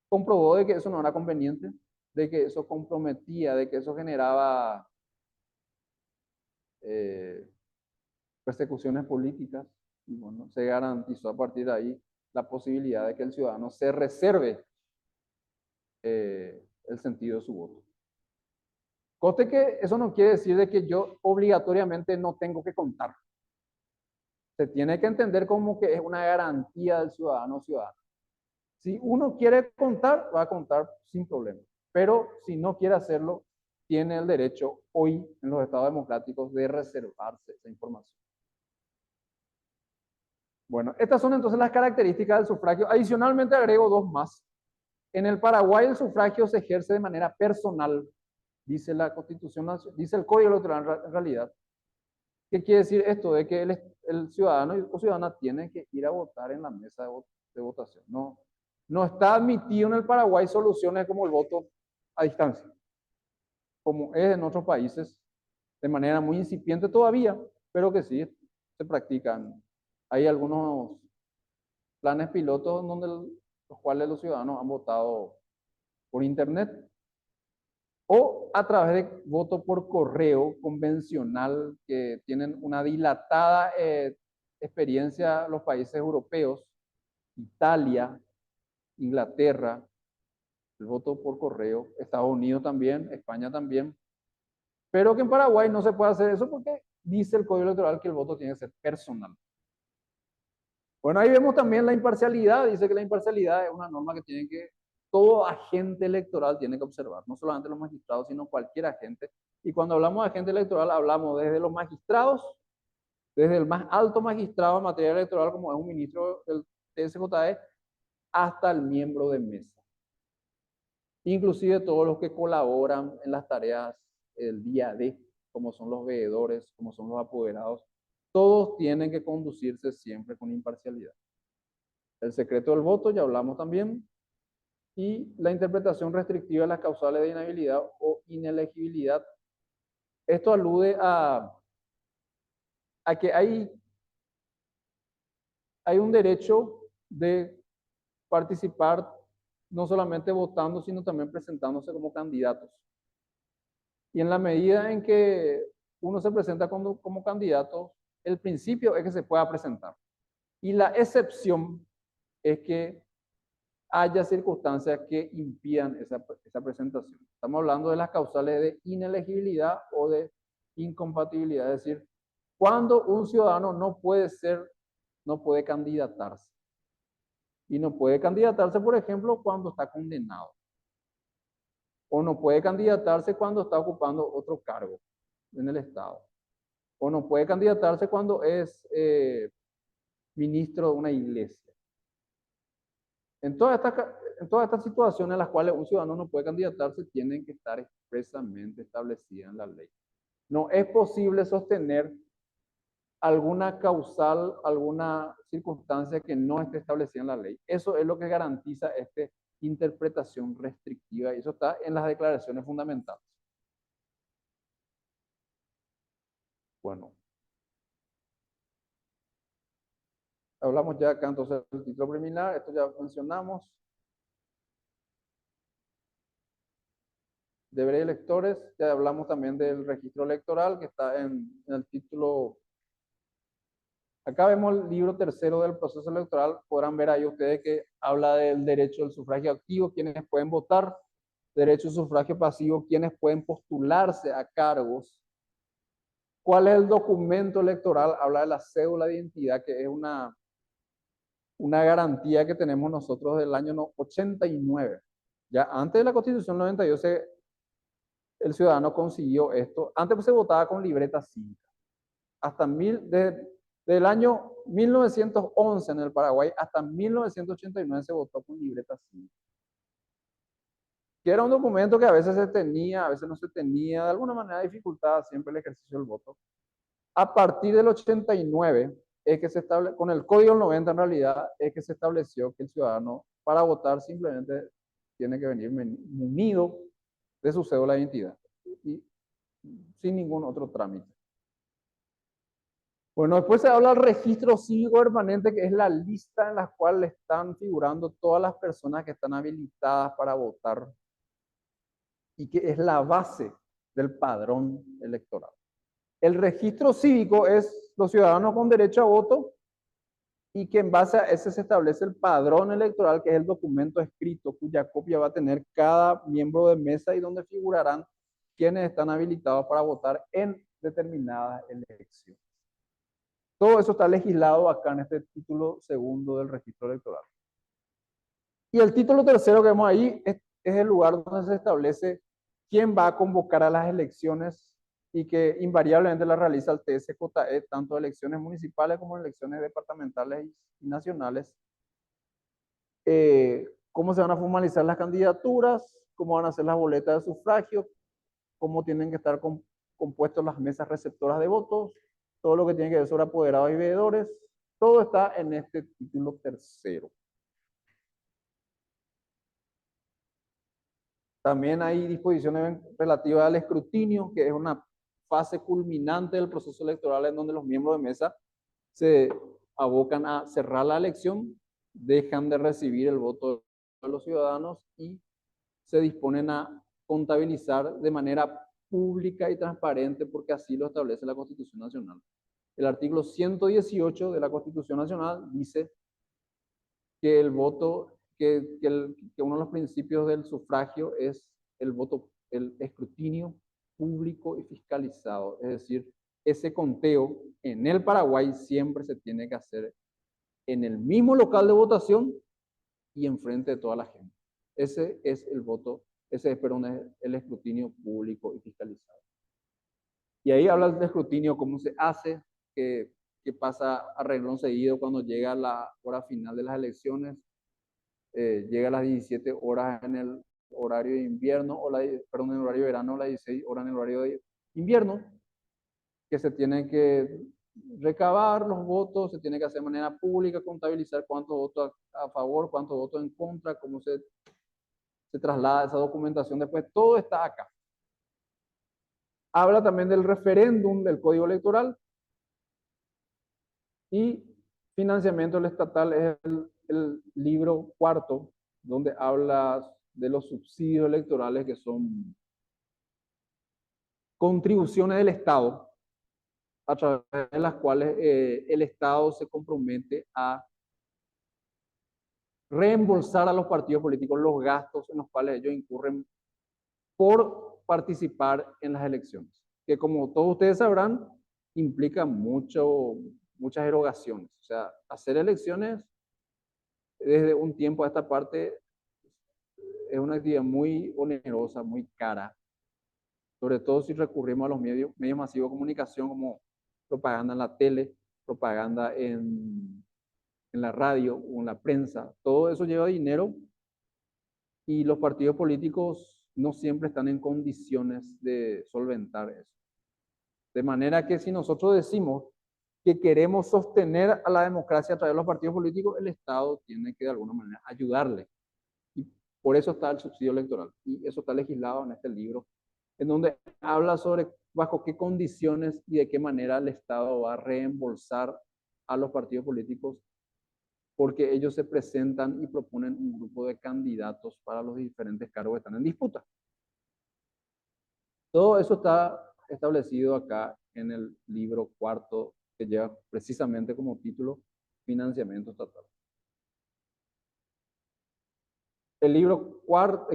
comprobó de que eso no era conveniente, de que eso comprometía, de que eso generaba eh, persecuciones políticas. Y bueno, se garantizó a partir de ahí la posibilidad de que el ciudadano se reserve el sentido de su voto. Coste que eso no quiere decir de que yo obligatoriamente no tengo que contar. Se tiene que entender como que es una garantía del ciudadano o ciudadana. Si uno quiere contar, va a contar sin problema. Pero si no quiere hacerlo, tiene el derecho hoy en los estados democráticos de reservarse esa información. Bueno, estas son entonces las características del sufragio. Adicionalmente agrego dos más. En el Paraguay el sufragio se ejerce de manera personal, dice la Constitución, dice el Código Electoral en realidad. ¿Qué quiere decir esto? De que el ciudadano o ciudadana tiene que ir a votar en la mesa de votación. No, no está admitido en el Paraguay soluciones como el voto a distancia, como es en otros países, de manera muy incipiente todavía, pero que sí se practican. Hay algunos planes pilotos donde los cuales los ciudadanos han votado por internet o a través de voto por correo convencional que tienen una dilatada experiencia los países europeos, Italia, Inglaterra, el voto por correo, Estados Unidos también, España también, pero que en Paraguay no se puede hacer eso porque dice el Código Electoral que el voto tiene que ser personal. Bueno, ahí vemos también la imparcialidad, dice que la imparcialidad es una norma que tiene que, todo agente electoral tiene que observar, no solamente los magistrados, sino cualquier agente. Y cuando hablamos de agente electoral, hablamos desde los magistrados, desde el más alto magistrado en materia electoral, como es un ministro del TSJE, hasta el miembro de mesa. Inclusive todos los que colaboran en las tareas del día a día, como son los veedores, como son los apoderados, todos tienen que conducirse siempre con imparcialidad. El secreto del voto, ya hablamos también, y la interpretación restrictiva de las causales de inhabilidad o inelegibilidad. Esto alude a que hay un derecho de participar no solamente votando, sino también presentándose como candidatos. Y en la medida en que uno se presenta como candidato, el principio es que se pueda presentar. Y la excepción es que haya circunstancias que impidan esa presentación. Estamos hablando de las causales de inelegibilidad o de incompatibilidad, es decir, cuando un ciudadano no puede candidatarse. Y no puede candidatarse, por ejemplo, cuando está condenado. O no puede candidatarse cuando está ocupando otro cargo en el Estado. O no puede candidatarse cuando es ministro de una iglesia. En todas estas situaciones en las cuales un ciudadano no puede candidatarse, tienen que estar expresamente establecidas en la ley. No es posible sostener alguna causal, alguna circunstancia que no esté establecida en la ley. Eso es lo que garantiza esta interpretación restrictiva y eso está en las declaraciones fundamentales. Bueno, hablamos ya acá entonces del título preliminar, esto ya mencionamos. Deberes de electores, ya hablamos también del registro electoral que está en el título. Acá vemos el libro tercero del proceso electoral, podrán ver ahí ustedes que habla del derecho del sufragio activo, quienes pueden votar, derecho al sufragio pasivo, quienes pueden postularse a cargos. ¿Cuál es el documento electoral? Habla de la cédula de identidad, que es una garantía que tenemos nosotros del año 89. Ya antes de la Constitución 92 el ciudadano consiguió esto. Antes se votaba con libreta cívica. Hasta del año 1911 en el Paraguay hasta 1989 se votó con libreta cívica. Que era un documento que a veces se tenía, a veces no se tenía, de alguna manera dificultaba siempre el ejercicio del voto. A partir del 89 es que con el Código 90 en realidad, es que se estableció que el ciudadano para votar simplemente tiene que venir munido de su cédula de identidad. Y sin ningún otro trámite. Bueno, después se habla del registro cívico permanente, que es la lista en la cual están figurando todas las personas que están habilitadas para votar y que es la base del padrón electoral. El registro cívico es los ciudadanos con derecho a voto y que en base a ese se establece el padrón electoral, que es el documento escrito cuya copia va a tener cada miembro de mesa y donde figurarán quienes están habilitados para votar en determinadas elecciones. Todo eso está legislado acá en este título segundo del registro electoral. Y el título tercero que vemos ahí es el lugar donde se establece quién va a convocar a las elecciones y que invariablemente la realiza el TSJE, tanto elecciones municipales como elecciones departamentales y nacionales. Cómo se van a formalizar las candidaturas, cómo van a ser las boletas de sufragio, cómo tienen que estar compuestas las mesas receptoras de votos, todo lo que tiene que ver sobre apoderados y veedores, todo está en este título tercero. También hay disposiciones relativas al escrutinio, que es una fase culminante del proceso electoral en donde los miembros de mesa se abocan a cerrar la elección, dejan de recibir el voto de los ciudadanos y se disponen a contabilizar de manera pública y transparente porque así lo establece la Constitución Nacional. El artículo 118 de la Constitución Nacional dice que el voto, que uno de los principios del sufragio es el voto, el escrutinio público y fiscalizado. Es decir, ese conteo en el Paraguay siempre se tiene que hacer en el mismo local de votación y enfrente de toda la gente. Ese es el voto, ese es, perdón, el escrutinio público y fiscalizado. Y ahí habla del escrutinio, cómo se hace, qué pasa a renglón seguido cuando llega la hora final de las elecciones, llega a las 17 horas en el horario de invierno, perdón, en el horario de verano, las 16 horas en el horario de invierno, que se tienen que recabar los votos, se tiene que hacer de manera pública, contabilizar cuántos votos a favor, cuántos votos en contra, cómo se traslada esa documentación después, todo está acá. Habla también del referéndum del Código Electoral y financiamiento del estatal es el libro cuarto, donde habla de los subsidios electorales que son contribuciones del Estado a través de las cuales el Estado se compromete a reembolsar a los partidos políticos los gastos en los cuales ellos incurren por participar en las elecciones, que como todos ustedes sabrán, implica muchas erogaciones. O sea, hacer elecciones desde un tiempo a esta parte es una actividad muy onerosa, muy cara, sobre todo si recurrimos a los medios masivos de comunicación como propaganda en la tele, propaganda en la radio o en la prensa. Todo eso lleva dinero y los partidos políticos no siempre están en condiciones de solventar eso. De manera que si nosotros decimos que queremos sostener a la democracia a través de los partidos políticos, el Estado tiene que de alguna manera ayudarle. Y por eso está el subsidio electoral. Y eso está legislado en este libro, en donde habla sobre bajo qué condiciones y de qué manera el Estado va a reembolsar a los partidos políticos porque ellos se presentan y proponen un grupo de candidatos para los diferentes cargos que están en disputa. Todo eso está establecido acá en el libro cuarto, que lleva precisamente como título Financiamiento Estatal. El libro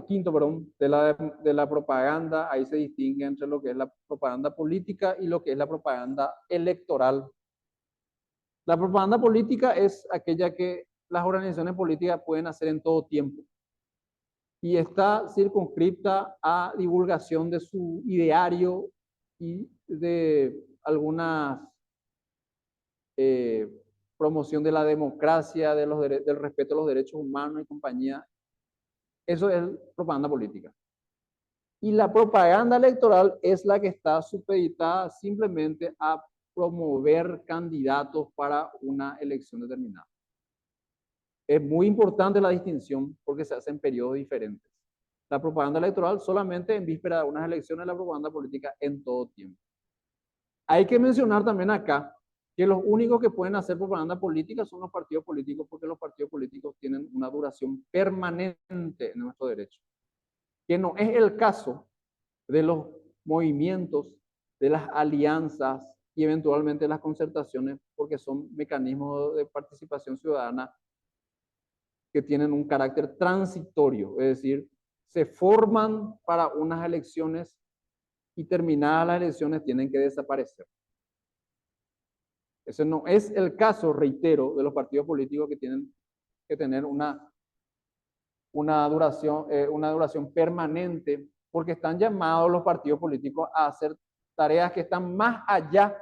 quinto, perdón, de la propaganda, ahí se distingue entre lo que es la propaganda política y lo que es la propaganda electoral. La propaganda política es aquella que las organizaciones políticas pueden hacer en todo tiempo y está circunscripta a divulgación de su ideario y de algunas promoción de la democracia, del respeto a los derechos humanos y compañía. Eso es propaganda política. Y la propaganda electoral es la que está supeditada simplemente a promover candidatos para una elección determinada. Es muy importante la distinción porque se hace en periodos diferentes. la propaganda electoral solamente en víspera de unas elecciones, la propaganda política en todo tiempo. Hay que mencionar también acá que los únicos que pueden hacer propaganda política son los partidos políticos, porque los partidos políticos tienen una duración permanente en nuestro derecho, que no es el caso de los movimientos, de las alianzas y eventualmente las concertaciones, porque son mecanismos de participación ciudadana que tienen un carácter transitorio, es decir, se forman para unas elecciones y terminadas las elecciones tienen que desaparecer. Ese no es el caso, reitero, de los partidos políticos que tienen que tener una duración permanente, porque están llamados los partidos políticos a hacer tareas que están más allá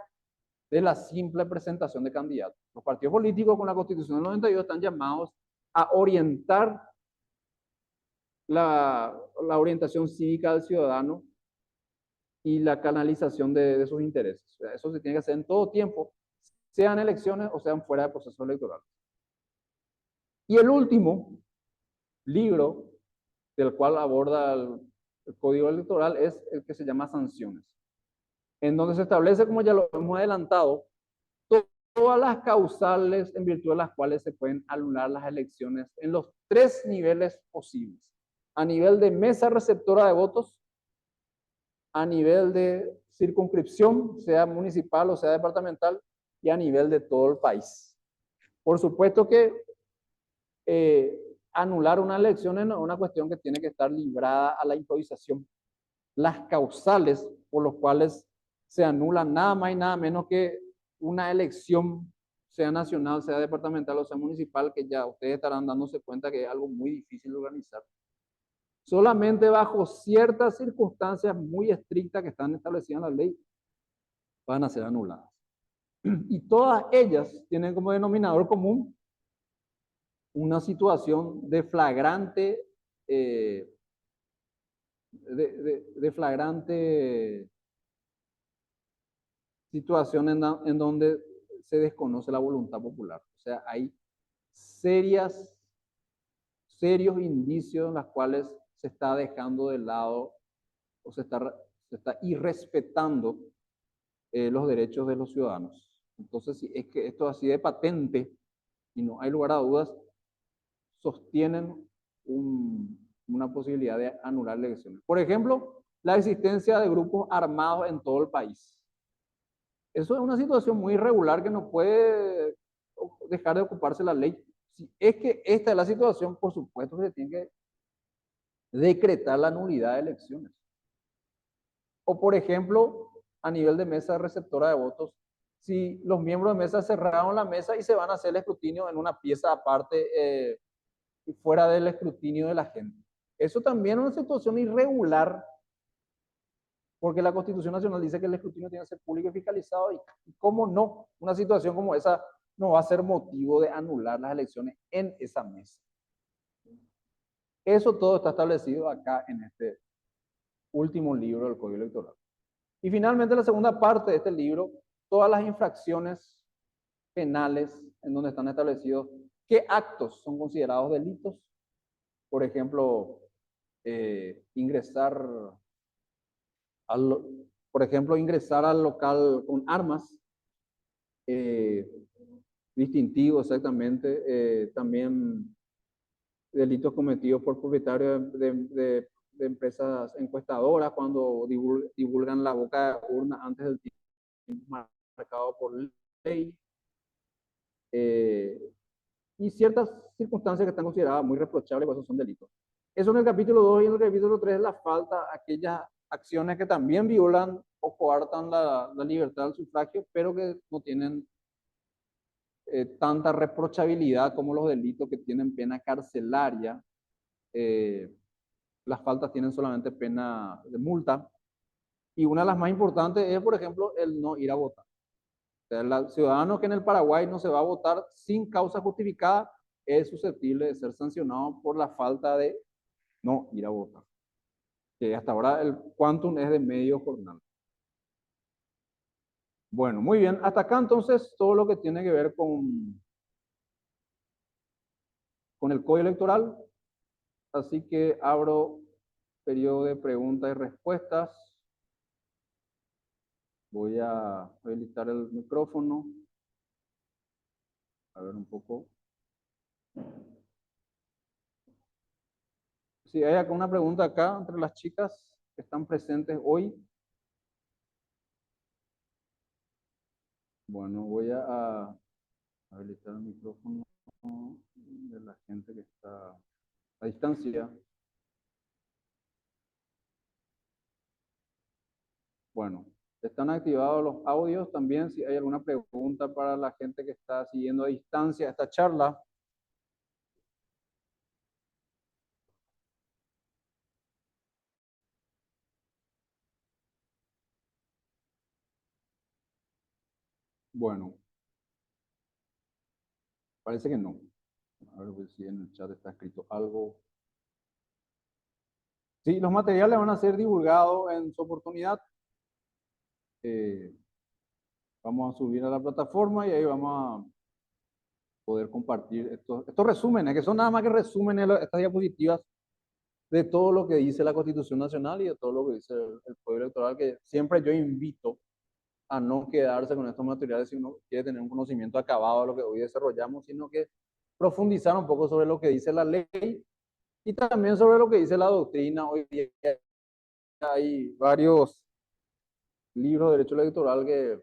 de la simple presentación de candidatos. Los partidos políticos con la Constitución del 92 están llamados a orientar la orientación cívica del ciudadano y la canalización de sus intereses. O sea, eso se tiene que hacer en todo tiempo, sean elecciones o sean fuera de proceso electoral. Y el último libro del cual aborda el Código Electoral es el que se llama Sanciones, en donde se establece, como ya lo hemos adelantado, todas las causales en virtud de las cuales se pueden anular las elecciones en los 3 niveles posibles. A nivel de mesa receptora de votos, a nivel de circunscripción, sea municipal o sea departamental, y a nivel de todo el país. Por supuesto que anular una elección es una cuestión que tiene que estar librada a la improvisación. Las causales por las cuales se anulan nada más y nada menos que una elección, sea nacional, sea departamental o sea municipal, que ya ustedes estarán dándose cuenta que es algo muy difícil de organizar. Solamente bajo ciertas circunstancias muy estrictas que están establecidas en la ley van a ser anuladas. Y todas ellas tienen como denominador común una situación de flagrante, de flagrante situación en donde se desconoce la voluntad popular. O sea, hay serios indicios en los cuales se está dejando de lado o se está irrespetando los derechos de los ciudadanos. Entonces, si es que esto es así de patente y no hay lugar a dudas, sostienen una posibilidad de anular elecciones. Por ejemplo, la existencia de grupos armados en todo el país. Eso es una situación muy irregular que no puede dejar de ocuparse la ley. Si es que esta es la situación, por supuesto que se tiene que decretar la nulidad de elecciones. O por ejemplo, a nivel de mesa receptora de votos, si los miembros de mesa cerraron la mesa y se van a hacer el escrutinio en una pieza aparte fuera del escrutinio de la gente. Eso también es una situación irregular, porque la Constitución Nacional dice que el escrutinio tiene que ser público y fiscalizado, y cómo no, una situación como esa no va a ser motivo de anular las elecciones en esa mesa. Eso todo está establecido acá en este último libro del Código Electoral. Y finalmente la segunda parte de este libro, todas las infracciones penales en donde están establecidos qué actos son considerados delitos. Por ejemplo, ingresar al local con armas, distintivo exactamente, también delitos cometidos por propietarios de empresas encuestadoras cuando divulgan la boca de urna antes del tiempo marcado por ley, y ciertas circunstancias que están consideradas muy reprochables, pues esos son delitos. Eso en el capítulo 2, y en el capítulo 3 la falta, aquellas acciones que también violan o coartan la libertad del sufragio, pero que no tienen tanta reprochabilidad como los delitos que tienen pena carcelaria. Las faltas tienen solamente pena de multa. Y una de las más importantes es, por ejemplo, el no ir a votar. O sea, el ciudadano que en el Paraguay no se va a votar sin causa justificada es susceptible de ser sancionado por la falta de no ir a votar. Que hasta ahora el quantum es de medio jornal. Bueno, muy bien. Hasta acá entonces todo lo que tiene que ver con el Código Electoral. Así que abro periodo de preguntas y respuestas. Voy a habilitar el micrófono. A ver un poco. Si hay alguna pregunta acá entre las chicas que están presentes hoy. Bueno, voy a habilitar el micrófono de la gente que está a distancia. Bueno, están activados los audios también. Si hay alguna pregunta para la gente que está siguiendo a distancia esta charla. Bueno, parece que no. A ver pues, si en el chat está escrito algo. Sí, los materiales van a ser divulgados en su oportunidad. Eh, vamos a subir a la plataforma y ahí vamos a poder compartir estos resúmenes, que son nada más que resúmenes, estas diapositivas de todo lo que dice la Constitución Nacional y de todo lo que dice el Código Electoral, que siempre yo invito a no quedarse con estos materiales si uno quiere tener un conocimiento acabado de lo que hoy desarrollamos, sino que profundizar un poco sobre lo que dice la ley y también sobre lo que dice la doctrina. Hoy día hay varios libros de derecho electoral que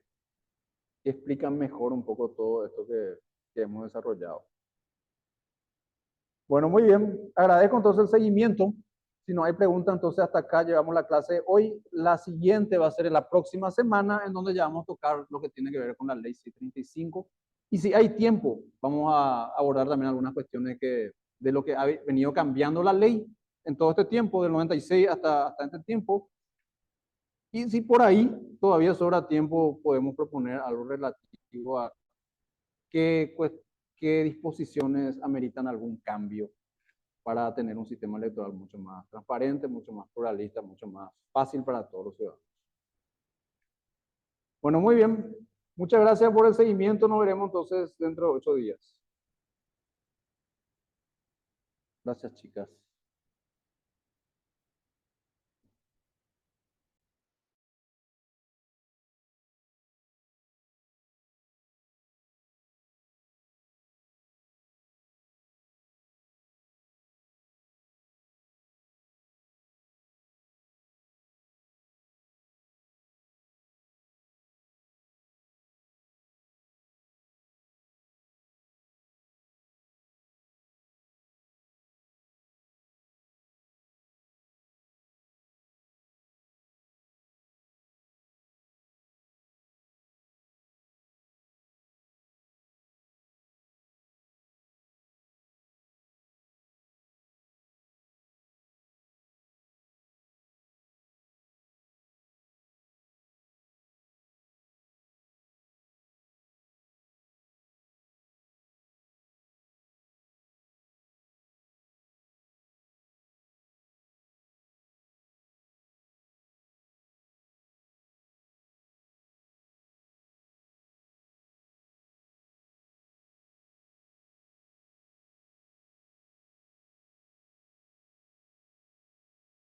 explican mejor un poco todo esto que hemos desarrollado. Bueno, muy bien. Agradezco entonces el seguimiento. Si no hay preguntas, entonces hasta acá llevamos la clase de hoy. La siguiente va a ser en la próxima semana, en donde ya vamos a tocar lo que tiene que ver con la ley 635. Y si hay tiempo, vamos a abordar también algunas cuestiones de lo que ha venido cambiando la ley en todo este tiempo, del 96 hasta este tiempo. Y si por ahí todavía sobra tiempo, podemos proponer algo relativo a qué, qué disposiciones ameritan algún cambio para tener un sistema electoral mucho más transparente, mucho más pluralista, mucho más fácil para todos los ciudadanos. Bueno, muy bien. Muchas gracias por el seguimiento. Nos veremos entonces dentro de 8 días. Gracias, chicas.